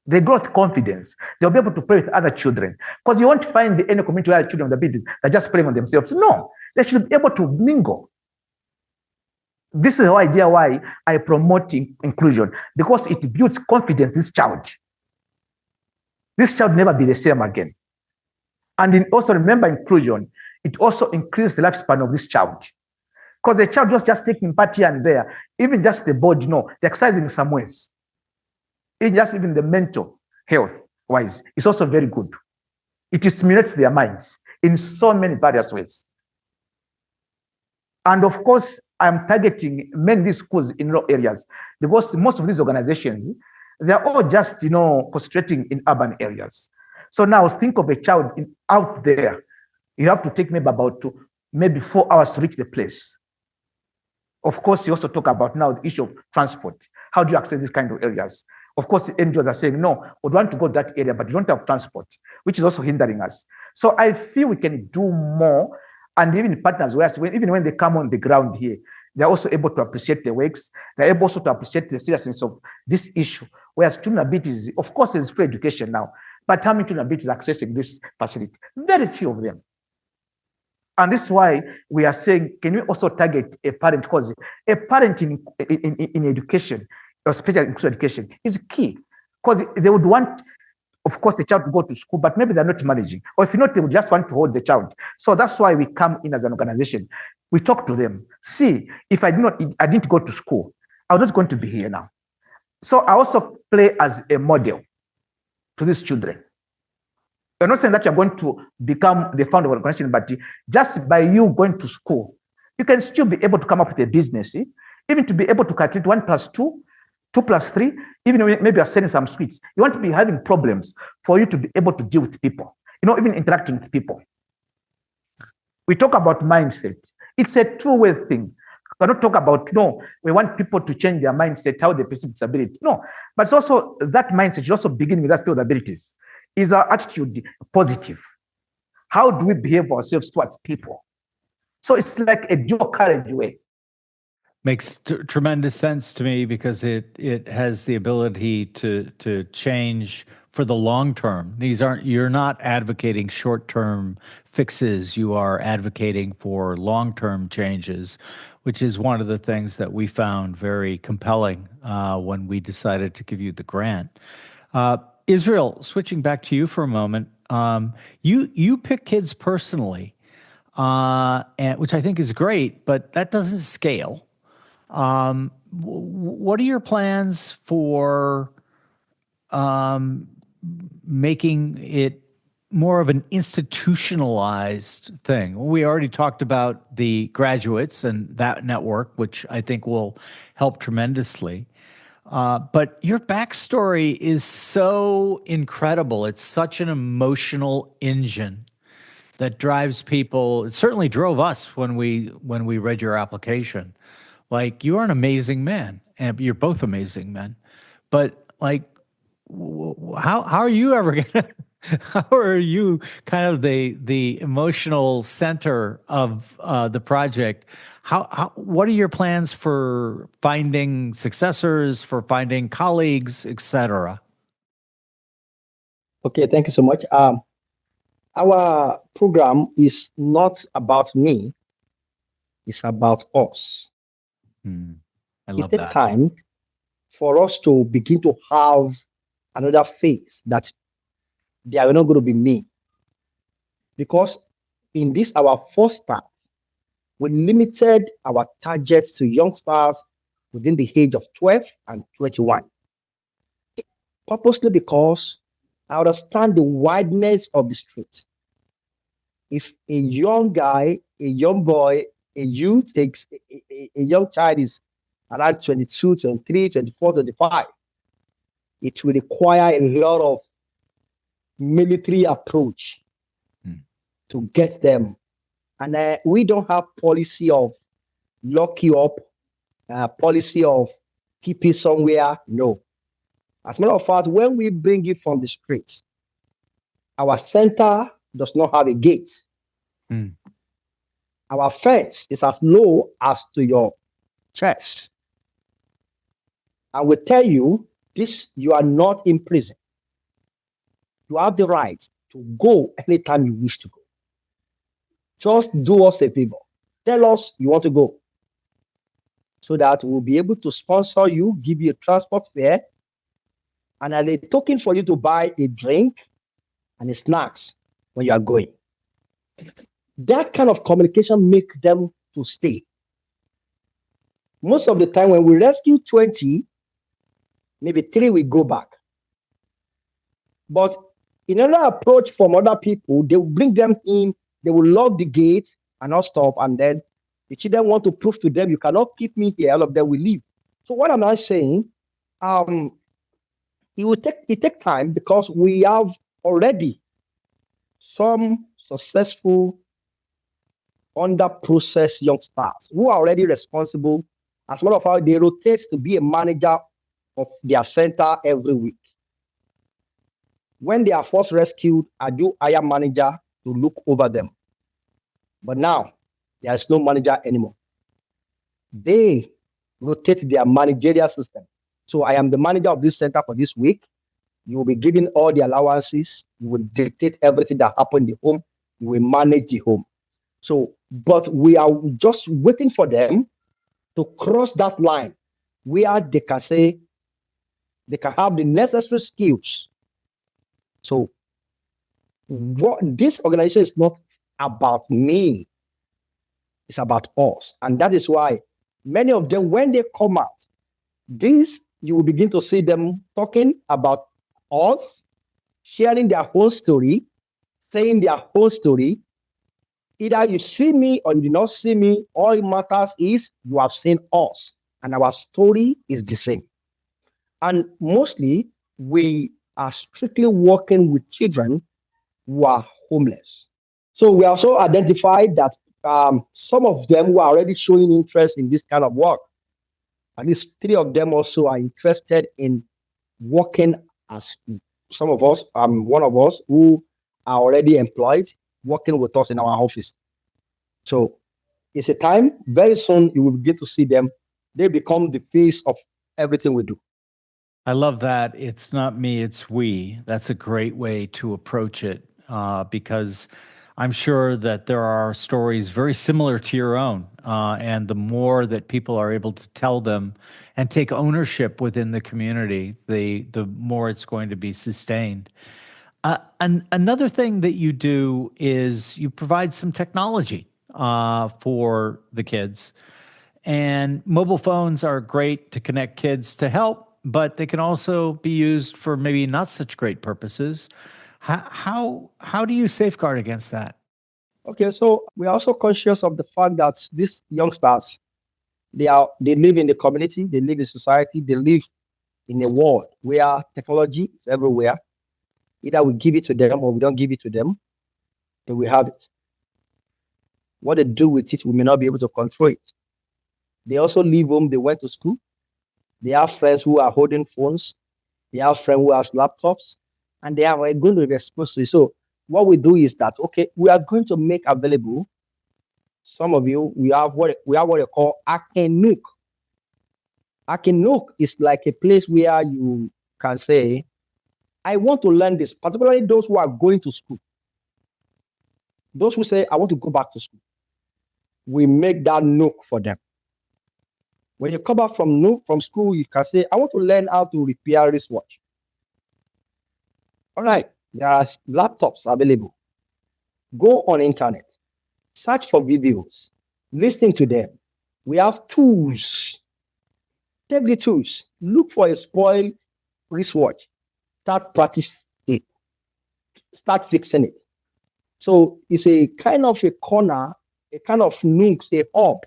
They grow with confidence. They'll be able to play with other children. Because you won't find any community where children with abilities that just playing on themselves. No, they should be able to mingle. This is the whole idea why I promote inclusion, because it builds confidence in this child. This child never be the same again. And also remember inclusion, it also increases the lifespan of this child. Because the child was just taking part here and there, even just the body, they're exercising in some ways. It's just even the mental health wise, it's also very good. It stimulates their minds in so many various ways. And of course, I'm targeting mainly schools in rural areas, because most of these organizations, they're all just, concentrating in urban areas. So now think of a child out there. You have to take maybe about maybe 4 hours to reach the place. Of course, you also talk about now the issue of transport. How do you access these kind of areas? Of course, the NGOs are saying, no, we want to go to that area, but you don't have transport, which is also hindering us. So I feel we can do more. And even partners, even when they come on the ground here, they're also able to appreciate the works. They're able also to appreciate the seriousness of this issue. Whereas student abilities, of course, there's free education now, but how many student abilities are accessing this facility? Very few of them. And this is why we are saying, can we also target a parent? Because a parent in education, especially in education, is key. Because they would want, of course, the child to go to school, but maybe they're not managing. Or if not, they would just want to hold the child. So that's why we come in as an organization. We talk to them. See, if I didn't go to school, I was not going to be here now. So I also play as a model to these children. We're not saying that you're going to become the founder of an organization, but just by you going to school, you can still be able to come up with a business, even to be able to calculate 1 + 2, 2 + 3, even maybe you're selling some sweets. You want to be having problems for you to be able to deal with people, even interacting with people. We talk about mindset. It's a two-way thing. We cannot talk about, we want people to change their mindset, how they perceive disability. No, but it's also that mindset should also begin with us with abilities. Is our attitude positive? How do we behave ourselves towards people? So it's like a dual carriageway. Makes tremendous sense to me because it has the ability to change for the long term. You're not advocating short-term fixes. You are advocating for long-term changes, which is one of the things that we found very compelling when we decided to give you the grant. Israel, switching back to you for a moment, you pick kids personally, which I think is great, but that doesn't scale. What are your plans for making it more of an institutionalized thing? We already talked about the graduates and that network, which I think will help tremendously. But your backstory is so incredible. It's such an emotional engine that drives people. It certainly drove us when we read your application. Like, you are an amazing man, and you're both amazing men. But like, how are you ever gonna? How are you kind of the emotional center of the project? What are your plans for finding successors, for finding colleagues, etc.? Okay, thank you so much. Our program is not about me; it's about us. I love that. It takes time for us to begin to have another faith that they are not going to be me. Because in this, our first part, we limited our targets to youngsters within the age of 12 and 21. Purposely because I understand the wideness of the street. If a young guy, a young boy, a youth takes, a young child is around 22, 23, 24, 25, it will require a lot of military approach to get them. And we don't have policy of lock you up, policy of keep it somewhere. No. As a matter of fact, when we bring it from the streets, our center does not have a gate. Our fence is as low as to your chest. I will tell you this: you are not in prison. You have the right to go anytime you wish to go. Just do us a favor. Tell us you want to go, so that we'll be able to sponsor you, give you a transport fare, and a token for you to buy a drink and a snacks when you are going. That kind of communication makes them to stay. Most of the time when we rescue 20, maybe 3 will go back. But in another approach from other people, they will bring them in, they will lock the gate and not stop, and then the children want to prove to them, you cannot keep me here, all of them will leave. So what am I saying? It take time, because we have already some successful under-processed young stars who are already responsible. As one of our, they rotate to be a manager of their center every week. When they are first rescued, I do hire manager to look over them. But now, there is no manager anymore. They rotate their managerial system. So I am the manager of this center for this week. You will be giving all the allowances. You will dictate everything that happened in the home. You will manage the home. So, but we are just waiting for them to cross that line where they can say, they can have the necessary skills. So what this organization is not about me, it's about us. And that is why many of them, when they come out, this, you will begin to see them talking about us, sharing their whole story, saying their whole story. Either you see me or you do not see me, all it matters is you have seen us, and our story is the same. And mostly, we are strictly working with children who are homeless. So we also identified that some of them were already showing interest in this kind of work. At least 3 of them also are interested in working as some of us, one of us who are already employed, working with us in our office. So it's a time, very soon you will begin to see them. They become the face of everything we do. I love that. It's not me, it's we. That's a great way to approach it because I'm sure that there are stories very similar to your own. And the more that people are able to tell them and take ownership within the community, the more it's going to be sustained. Another thing that you do is you provide some technology for the kids. And mobile phones are great to connect kids to help, but they can also be used for maybe not such great purposes. How do you safeguard against that? Okay, so we're also conscious of the fact that these youngsters, they live in the community, they live in society, they live in a world where technology is everywhere. Either we give it to them or we don't give it to them, then we have it. What they do with it, we may not be able to control it. They also leave home, they went to school. They have friends who are holding phones. They have friends who have laptops, and they are going to be exposed to it. So what we do is that, okay, we are going to make available, some of you, we have what you call Akenuk. Akenuk is like a place where you can say, I want to learn this, particularly those who are going to school. Those who say, I want to go back to school. We make that nook for them. When you come back from school, you can say, I want to learn how to repair wristwatch. All right, there are laptops available. Go on internet, search for videos, listen to them. We have tools. Take the tools, look for a spoiled wristwatch, start practicing it, start fixing it. So it's a kind of a corner, a kind of nook, a hub,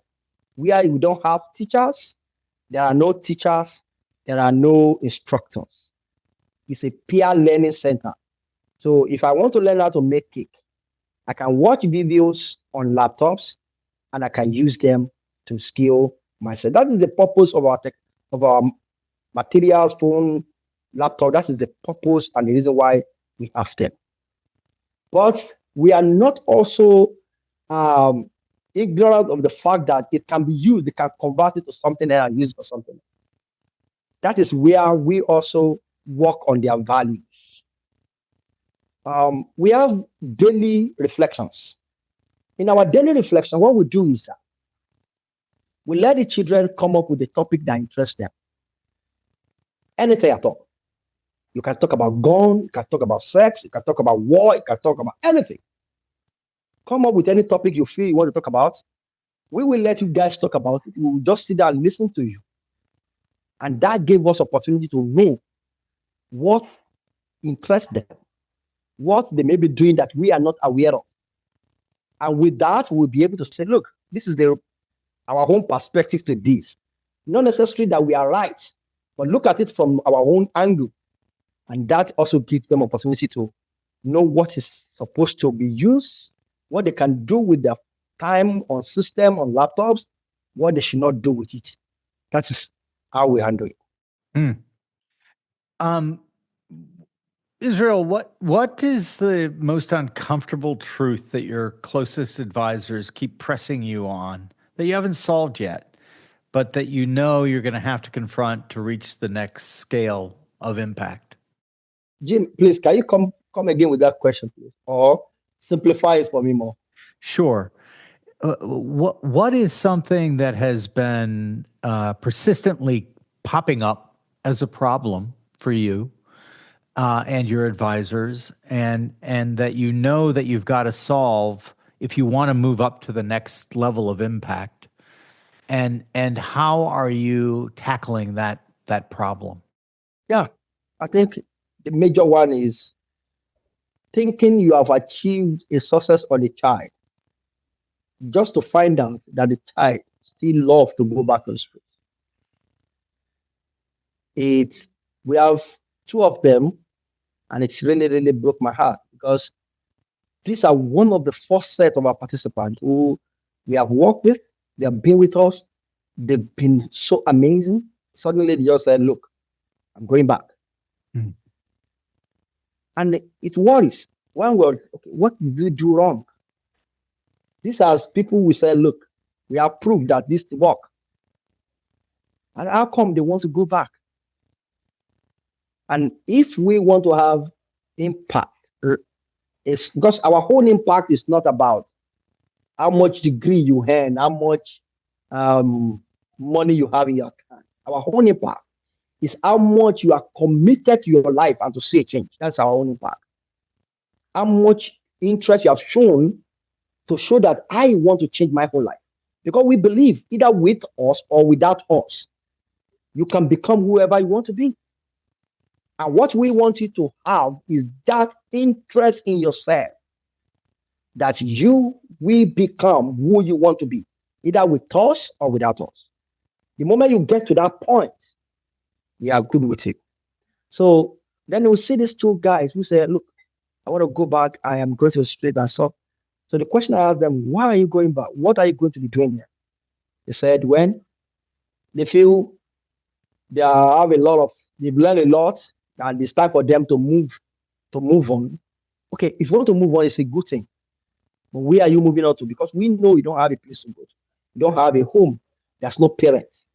where you don't have teachers, there are no teachers, there are no instructors. It's a peer learning center. So if I want to learn how to make cake, I can watch videos on laptops and I can use them to skill myself. That is the purpose of our materials, phone, laptop. That is the purpose and the reason why we have STEM. But we are not also ignorant of the fact that it can be used, they can convert it to something else and use it for something else. That is where we also work on their values. We have daily reflections. In our daily reflection, what we do is that we let the children come up with a topic that interests them. Anything at all. You can talk about gun, you can talk about sex, you can talk about war, you can talk about anything. Come up with any topic you feel you want to talk about. We will let you guys talk about it. We will just sit down and listen to you. And that gave us opportunity to know what interests them, what they may be doing that we are not aware of. And with that, we'll be able to say, look, this is our own perspective to this. Not necessarily that we are right, but look at it from our own angle. And that also gives them opportunity to know what is supposed to be used, what they can do with their time, on system, on laptops, what they should not do with it. That is how we handle it. Israel, what is the most uncomfortable truth that your closest advisors keep pressing you on that you haven't solved yet, but that you know you're going to have to confront to reach the next scale of impact? Jim, please, can you come again with that question, please? Or simplify it for me more. Sure. What is something that has been persistently popping up as a problem for you and your advisors, and that you know that you've got to solve if you want to move up to the next level of impact? And how are you tackling that problem? Yeah, I think the major one is thinking you have achieved a success on the child, just to find out that the child still loves to go back to the street. We have two of them, and it's really, really broke my heart, because these are one of the first set of our participants who we have worked with. They have been with us. They've been so amazing. Suddenly they just said, look, I'm going back. And it worries. One word, okay, what did you do wrong? These are people who say, look, we have proved that this work. And how come they want to go back? And if we want to have impact, it's because our whole impact is not about how much degree you earn, how much money you have in your account. Our whole impact is how much you are committed to your life and to see a change. That's our own impact. How much interest you have shown to show that I want to change my whole life. Because we believe either with us or without us, you can become whoever you want to be. And what we want you to have is that interest in yourself, that you will become who you want to be, either with us or without us. The moment you get to that point, we are good with it. So then we'll see these two guys who say, look, I want to go back. I am going to the street and so. So the question I asked them, why are you going back? What are you going to be doing here? They said, when they feel they've learned a lot, and it's time for them to move on. Okay, if you want to move on, it's a good thing. But where are you moving on to? Because we know you don't have a place to go. You don't have a home. There's no parents.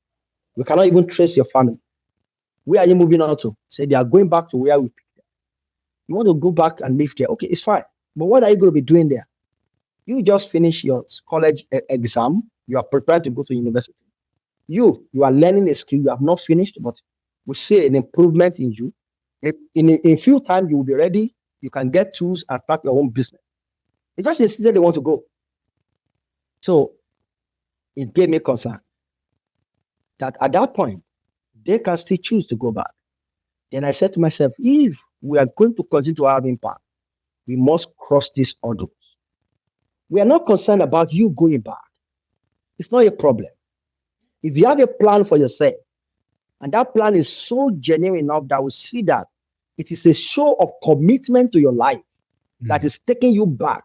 We cannot even trace your family. Where are you moving on to? Say they are going back to where we picked them. You want to go back and live there? Okay, it's fine. But what are you going to be doing there? You just finished your college exam. You are prepared to go to university. You are learning a skill you have not finished, but we see an improvement in you. In a few times, you will be ready. You can get tools and start your own business. It's just instead they want to go. So it gave me concern that at that point, they can still choose to go back. Then I said to myself, if we are going to continue to have impact, we must cross these hurdles. We are not concerned about you going back. It's not a problem. If you have a plan for yourself, and that plan is so genuine enough that we see that it is a show of commitment to your life that is taking you back.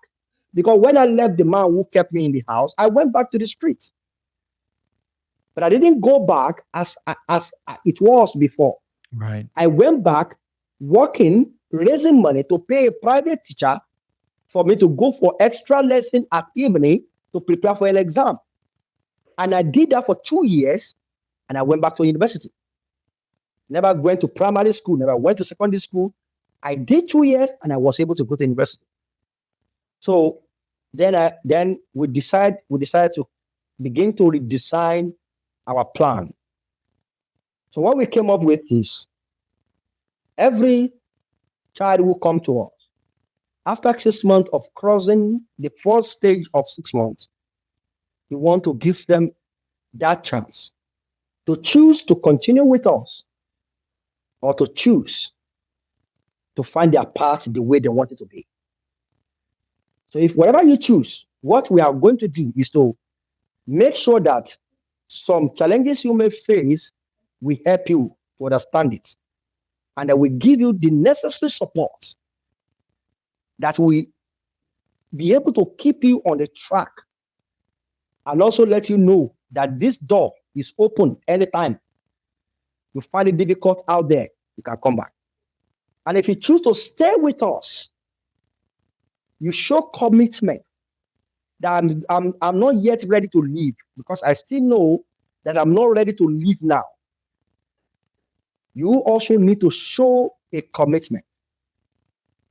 Because when I left the man who kept me in the house, I went back to the street. But I didn't go back as it was before. Right. I went back working, raising money to pay a private teacher for me to go for extra lesson at evening to prepare for an exam. And I did that for 2 years, and I went back to university. Never went to primary school, never went to secondary school. I did 2 years, and I was able to go to university. So then we decided to begin to redesign our plan. So what we came up with is every child who come to us, after 6 months of crossing the first stage of 6 months, we want to give them that chance to choose to continue with us or to choose to find their path the way they want it to be. So if whatever you choose, what we are going to do is to make sure that some challenges you may face, we help you to understand it. And that we give you the necessary support that will be able to keep you on the track and also let you know that this door is open anytime. You find it difficult out there, you can come back. And if you choose to stay with us, you show commitment that I'm not yet ready to leave, because I still know that I'm not ready to leave now. You also need to show a commitment.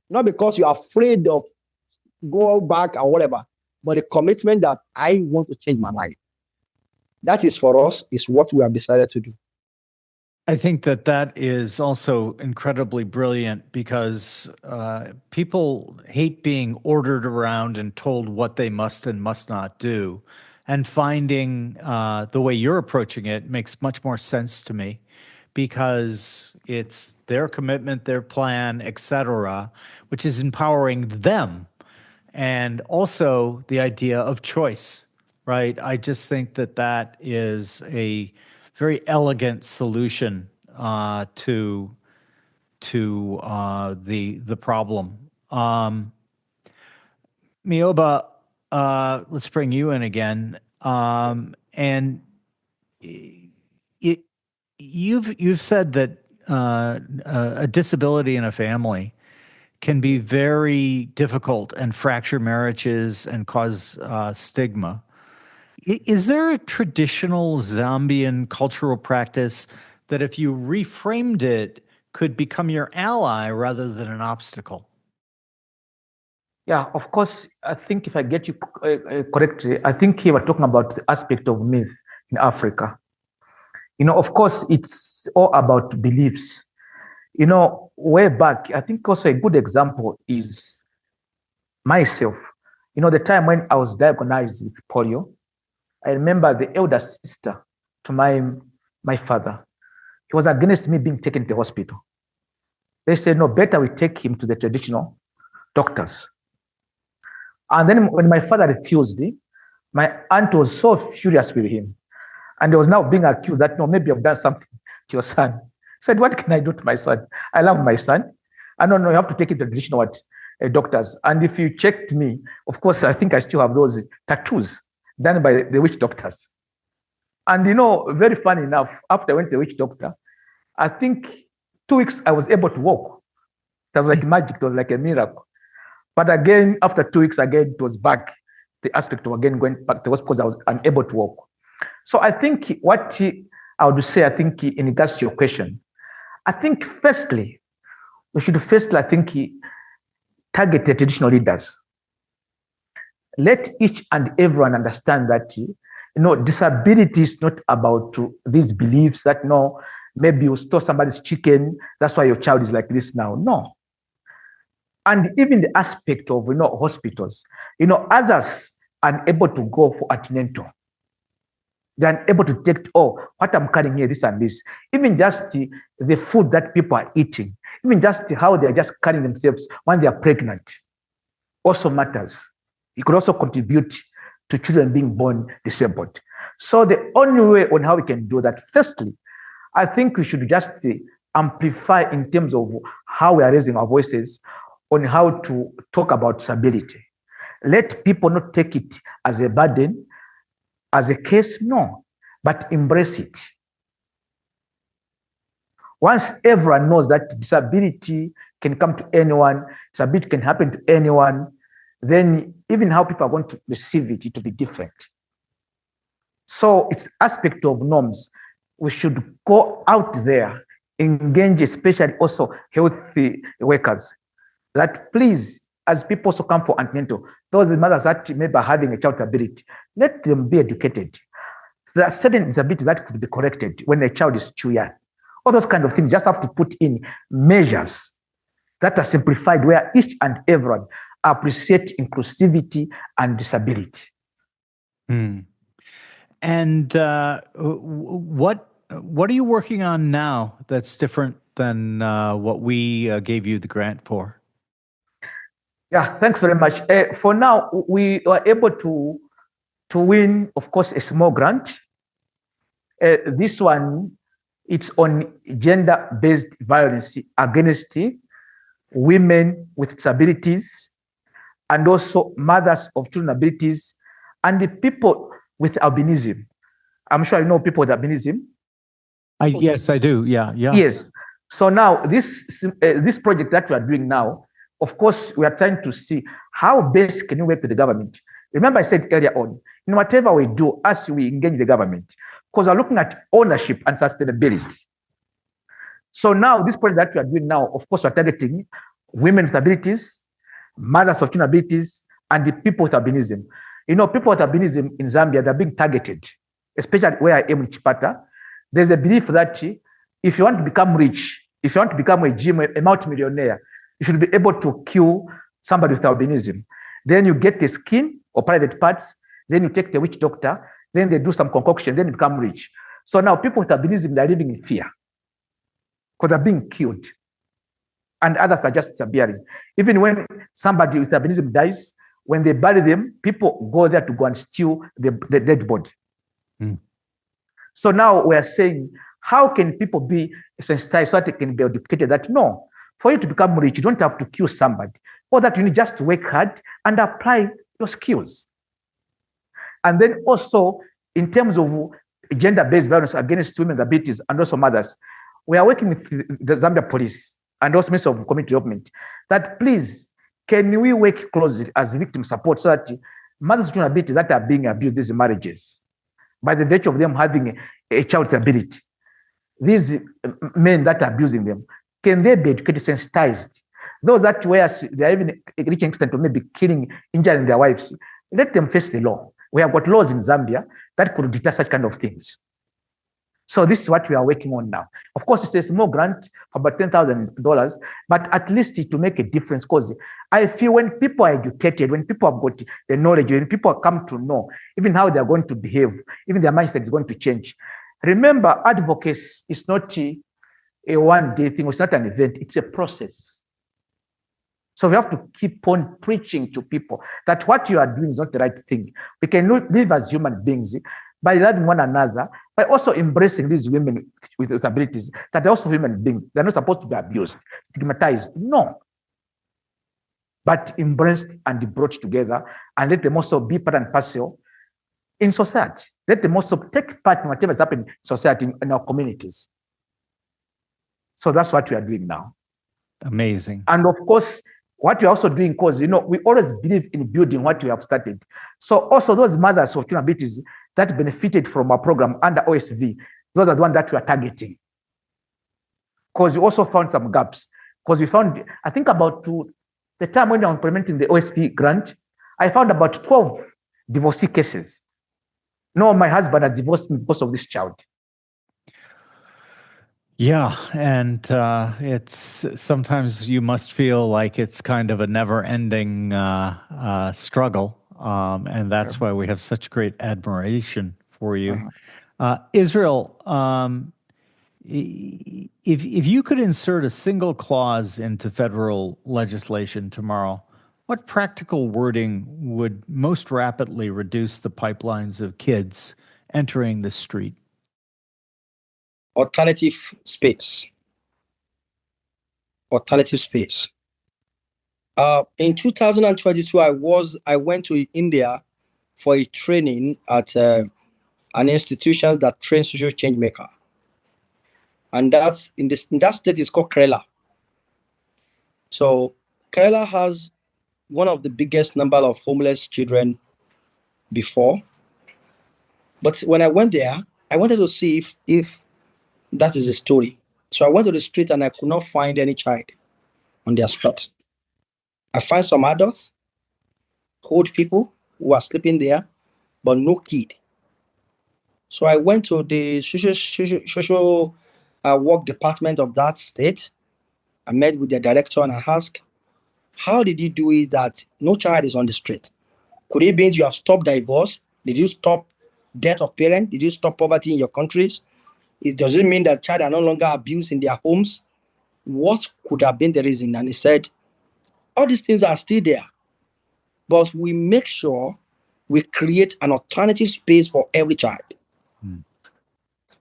Not because you're afraid of going back or whatever, but a commitment that I want to change my life. That is for us, is what we have decided to do. I think that that is also incredibly brilliant, because people hate being ordered around and told what they must and must not do. And finding the way you're approaching it makes much more sense to me, because it's their commitment, their plan, etc., which is empowering them. And also the idea of choice, right? I just think that that is a very elegant solution to the problem. Miyoba, let's bring you in again. And you've said that a disability in a family can be very difficult and fracture marriages and cause stigma. Is there a traditional Zambian cultural practice that, if you reframed it, could become your ally rather than an obstacle? Yeah, of course. I think if I get you correctly, I think you were talking about the aspect of myth in Africa. Of course, it's all about beliefs. Way back, I think also a good example is myself. The time when I was diagnosed with polio, I remember the elder sister to my father. He was against me being taken to the hospital. They said, no, better we take him to the traditional doctors. And then when my father refused, my aunt was so furious with him. And he was now being accused that, no, maybe I've done something to your son. I said, what can I do to my son? I love my son. I don't know, you have to take him to the traditional doctors. And if you checked me, of course, I think I still have those tattoos done by the witch doctors. And very funny enough, after I went to the witch doctor, I think 2 weeks I was able to walk. It was like magic, it was like a miracle. But again, after 2 weeks, again, it was back. The aspect of again going back to the hospital because I was unable to walk. So I think what I would say, I think in regards to your question, I think firstly, we should I think, target the traditional leaders. Let each and everyone understand that, disability is not about these beliefs that, no, maybe you stole somebody's chicken, that's why your child is like this now. No. And even the aspect of, hospitals, others are able to go for antenatal. They're able to detect, what I'm carrying here, this and this. Even just the food that people are eating, even just how they're just carrying themselves when they're pregnant also matters. It could also contribute to children being born disabled. So the only way on how we can do that, firstly, I think we should just amplify in terms of how we are raising our voices on how to talk about disability. Let people not take it as a burden, as a case, no, but embrace it. Once everyone knows that disability can come to anyone, disability can happen to anyone, then even how people are going to receive it, it will be different. So it's aspect of norms. We should go out there, engage, especially also healthy workers, that please, as people also come for antenatal, those mothers that maybe are having a child disability, let them be educated. So there are certain disabilities that could be corrected when a child is too young. All those kind of things, just have to put in measures that are simplified, where each and everyone appreciate inclusivity and disability. And what are you working on now that's different than what we gave you the grant for? Yeah, thanks very much. For now, we were able to win, of course, a small grant. This one, it's on gender-based violence against women with disabilities, and also mothers of children with disabilities, and the people with albinism. I'm sure you know people with albinism. Yes, I do. Yeah. Yes. So now this project that we are doing now, of course, we are trying to see how best can you work with the government. Remember, I said earlier on, in whatever we do, as we engage the government, because we're looking at ownership and sustainability. So now this project that we are doing now, of course, we're targeting women with abilities, mothers of abilities, and the people with albinism. You know, people with albinism in Zambia, they're being targeted, especially where I am in Chipata. There's a belief that if you want to become rich, if you want to become a multimillionaire, you should be able to kill somebody with albinism. Then you get the skin or private parts, then you take the witch doctor, then they do some concoction, then you become rich. So now people with albinism, they're living in fear because they're being killed. And others are just disappearing. Even when somebody with albinism dies, when they bury them, people go there to go and steal the dead body. So now we are saying, how can people be sensitized so that they can be educated that no, for you to become rich, you don't have to kill somebody, or that you need just to work hard and apply your skills. And then also, in terms of gender-based violence against women with abilities and also mothers, we are working with the Zambia police and also Ministry of Community Development that please, can we work closely as victim support so that mothers with abilities that are being abused these marriages, by the virtue of them having a child with ability, these men that are abusing them, can they be educated, sensitized? Those that where they are even reaching extent to maybe killing, injuring their wives, let them face the law. We have got laws in Zambia that could deter such kind of things. So this is what we are working on now. Of course, it's a small grant of about $10,000, but at least to make a difference, because I feel when people are educated, when people have got the knowledge, when people come to know even how they're going to behave, even their mindset is going to change. Remember, advocacy is not a one-day thing. It's not an event. It's a process. So we have to keep on preaching to people that what you are doing is not the right thing. We can live as human beings by loving one another, by also embracing these women with disabilities, that they're also human beings. They're not supposed to be abused, stigmatized. No. But embraced and brought together, and let them also be part and parcel in society. Let them also take part in whatever is happening in society, in our communities. So that's what we are doing now. Amazing. And of course, what we're also doing, because we always believe in building what we have started. So also those mothers of abilities that benefited from our program under OSV, those are the ones that we are targeting. Because we also found some gaps. Because we found, I think about the time when we were implementing the OSV grant, I found about 12 divorcee cases. No, my husband had divorced me because of this child. Yeah, and it's sometimes you must feel like it's kind of a never-ending struggle, and that's why we have such great admiration for you. Israel, if you could insert a single clause into federal legislation tomorrow, what practical wording would most rapidly reduce the pipelines of kids entering the street? Alternative space. Alternative space. In 2022, I went to India for a training at an institution that trains social change maker, and that's in that state is called Kerala. So Kerala has one of the biggest number of homeless children before, but when I went there, I wanted to see if that is the story. So I went to the street and I could not find any child on their street. I found some adults, old people who are sleeping there, but no kid. So I went to the social work department of that state. I met with the director and I asked, how did you do it that no child is on the street? Could it mean you have stopped divorce? Did you stop death of parents? Did you stop poverty in your countries? Does it mean that child are no longer abused in their homes? What could have been the reason? And he said, all these things are still there, but we make sure we create an alternative space for every child.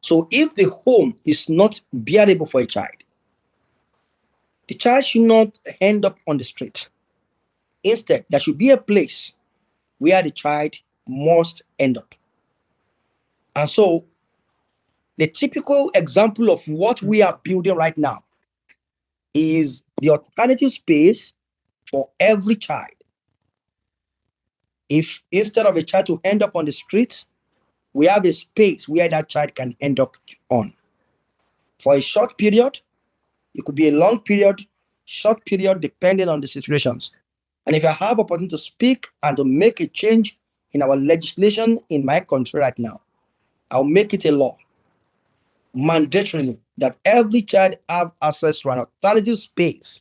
So if the home is not bearable for a child, the child should not end up on the street. Instead, there should be a place where the child must end up. And so the typical example of what we are building right now is the alternative space for every child. If instead of a child to end up on the streets, we have a space where that child can end up on. For a short period, it could be a long period, short period, depending on the situations. And if I have opportunity to speak and to make a change in our legislation in my country right now, I'll make it a law, mandatorily, that every child have access to an alternative space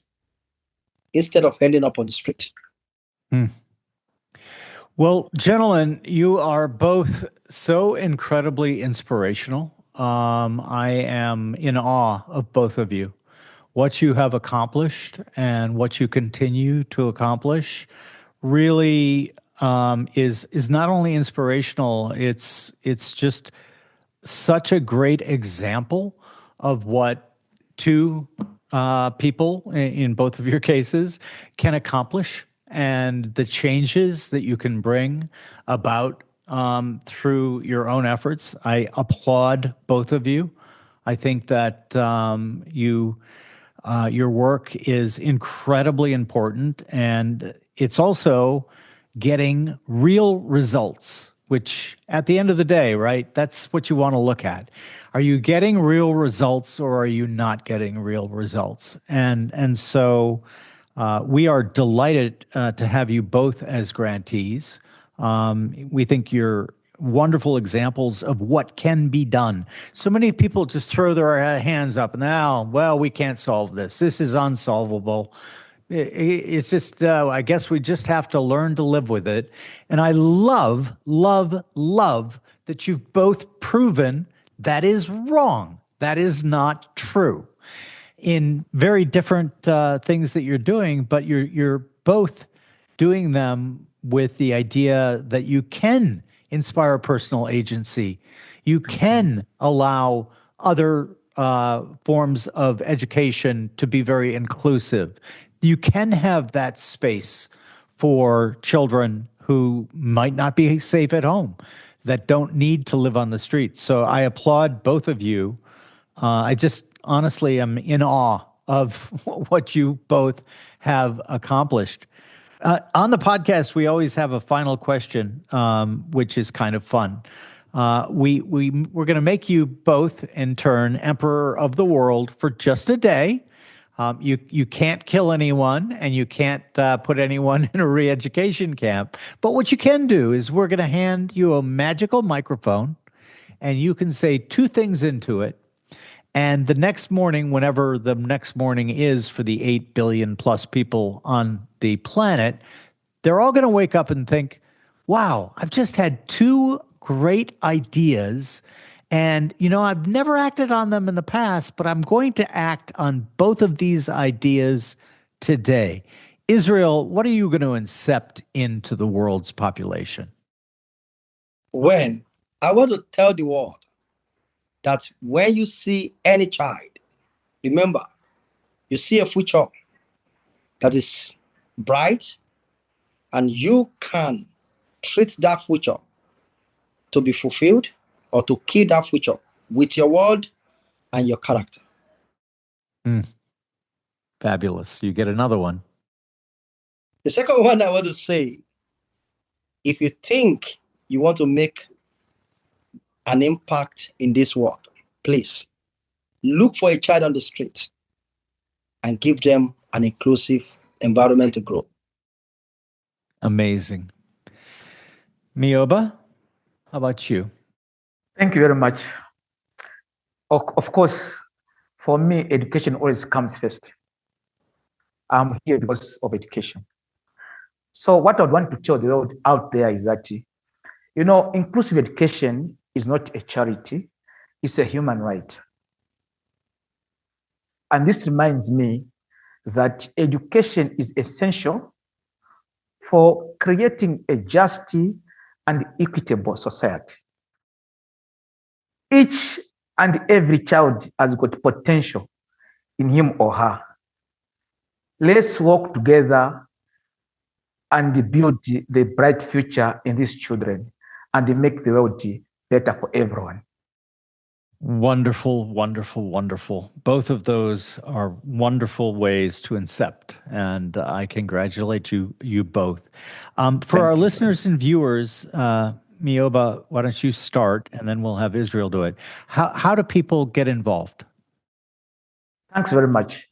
instead of ending up on the street. Well, gentlemen, you are both so incredibly inspirational. I am in awe of both of you. What you have accomplished and what you continue to accomplish really is not only inspirational. It's just such a great example of what two people in both of your cases can accomplish and the changes that you can bring about through your own efforts. I applaud both of you. I think that your work is incredibly important, and it's also getting real results, which at the end of the day, right, that's what you want to look at. Are you getting real results or are you not getting real results? And so we are delighted to have you both as grantees. We think you're wonderful examples of what can be done. So many people just throw their hands up now, well, we can't solve this. This is unsolvable. It's just, I guess we just have to learn to live with it. And I love, love, love that you've both proven that is wrong. That is not true in very different things that you're doing, but you're both doing them with the idea that you can inspire personal agency. You can allow other forms of education to be very inclusive. You can have that space for children who might not be safe at home, that don't need to live on the streets. So I applaud both of you. I just honestly am in awe of what you both have accomplished. On the podcast, we always have a final question, which is kind of fun. We're going to make you both, in turn, emperor of the world for just a day. You can't kill anyone, and you can't put anyone in a re-education camp. But what you can do is we're going to hand you a magical microphone, and you can say two things into it. And the next morning, whenever the next morning is for the 8 billion plus people on the planet, they're all going to wake up and think, wow, I've just had two great ideas. And, I've never acted on them in the past, but I'm going to act on both of these ideas today. Israel, what are you going to incept into the world's population? When I want to tell the world that when you see any child, remember, you see a future that is bright, and you can treat that future to be fulfilled or to kill that future with your word and your character. Fabulous. You get another one. The second one I want to say, if you think you want to make an impact in this world, please look for a child on the street and give them an inclusive environment to grow. Amazing. Miyoba, how about you? Thank you very much. Of course, for me, education always comes first. I'm here because of education. So what I would want to tell the world out there is that, inclusive education is not a charity, it's a human right. And this reminds me that education is essential for creating a just and equitable society. Each and every child has got potential in him or her. Let's work together and build the bright future in these children and make the world better for everyone. Wonderful, wonderful, wonderful. Both of those are wonderful ways to incept, and I congratulate you both. For our listeners and viewers, Miyoba, why don't you start, and then we'll have Israel do it. How do people get involved? Thanks very much.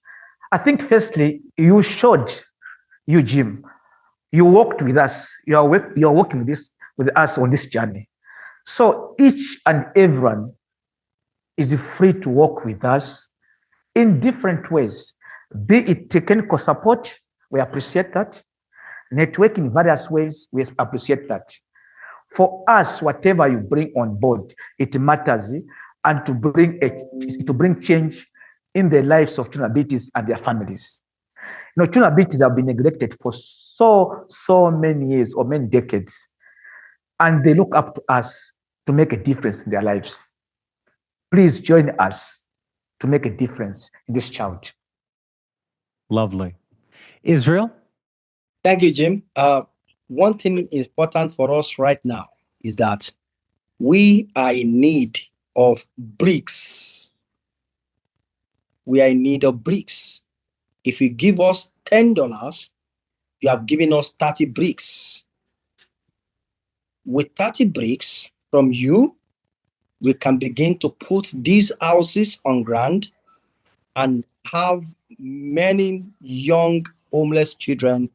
I think firstly, you, Jim, you walked with us. You're working with us on this journey. So each and everyone is free to work with us in different ways. Be it technical support, we appreciate that. Network in various ways, we appreciate that. For us, whatever you bring on board, it matters, and to bring change in the lives of children with abilities and their families. You know, children with abilities have been neglected for so many years or many decades, and they look up to us to make a difference in their lives. Please join us to make a difference in this child. Lovely. Israel? Thank you, Jim. One thing important for us right now is that we are in need of bricks. We are in need of bricks. If you give us $10, you have given us 30 bricks. With 30 bricks from you, we can begin to put these houses on ground and have many young homeless children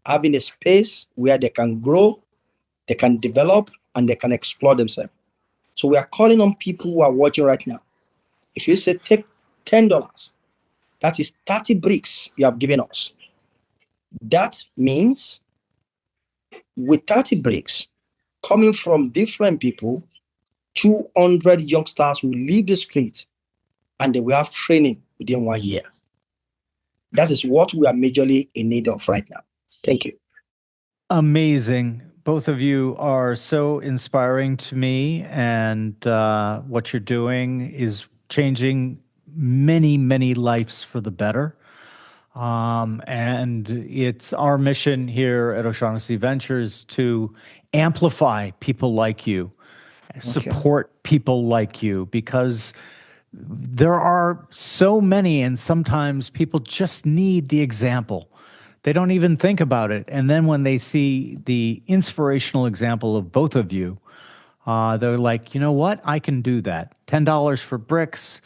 having a space where they can grow, they can develop, and they can explore themselves. So we are calling on people who are watching right now. If you say take $10, that is 30 bricks you have given us. That means with 30 bricks coming from different people, 200 youngsters will leave the streets and they will have training within 1 year. That is what we are majorly in need of right now. Thank you. Amazing. Both of you are so inspiring to me, and what you're doing is changing many, many lives for the better. And it's our mission here at O'Shaughnessy Ventures to amplify people like you, support people like you, because there are so many, and sometimes people just need the example. They don't even think about it. And then when they see the inspirational example of both of you, they're like, you know what? I can do that. $10 for bricks,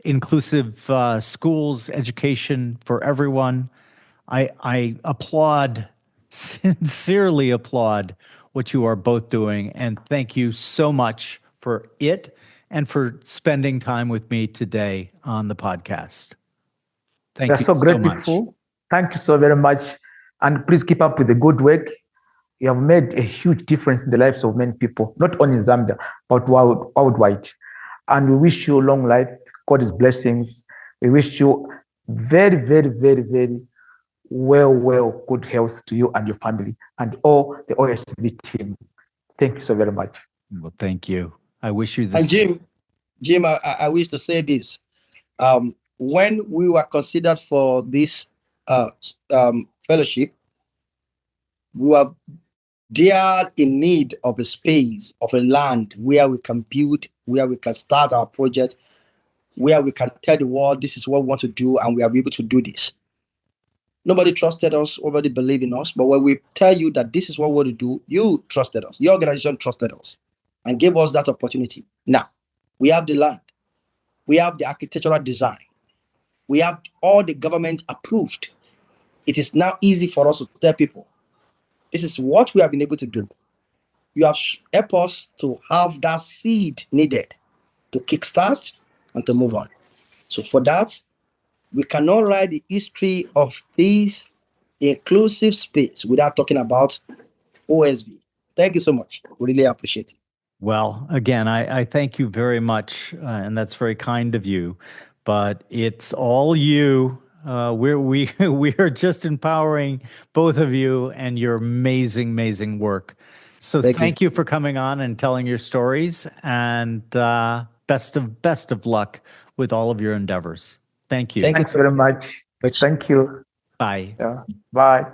inclusive schools, education for everyone. I applaud, sincerely applaud what you are both doing. And thank you so much for it and for spending time with me today on the podcast. Thank you so grateful. Much. Thank you so very much. And please keep up with the good work. You have made a huge difference in the lives of many people, not only in Zambia, but worldwide. And we wish you long life, God's blessings. We wish you very, very, very, very well, good health to you and your family and all the OSV team. Thank you so very much. Well, thank you. I wish you the same. Jim, I wish to say this. When we were considered for this fellowship, we were there in need of a space, of a land where we can build, where we can start our project, where we can tell the world this is what we want to do, and we are able to do this. Nobody trusted us, nobody believed in us, but when we tell you that this is what we want to do, you trusted us. Your organization trusted us and gave us that opportunity. Now, we have the land. We have the architectural design. We have all the government approved. It is now easy for us to tell people, this is what we have been able to do. You have helped us to have that seed needed to kickstart and to move on. So for that, we cannot write the history of this inclusive space without talking about OSV. Thank you so much. We really appreciate it. Well, again, I thank you very much, and that's very kind of you. But it's all you. We are just empowering both of you and your amazing work. So thank you for coming on and telling your stories, and best of luck with all of your endeavors. Thank you. Thanks very much. Thank you. Bye. Yeah. Bye.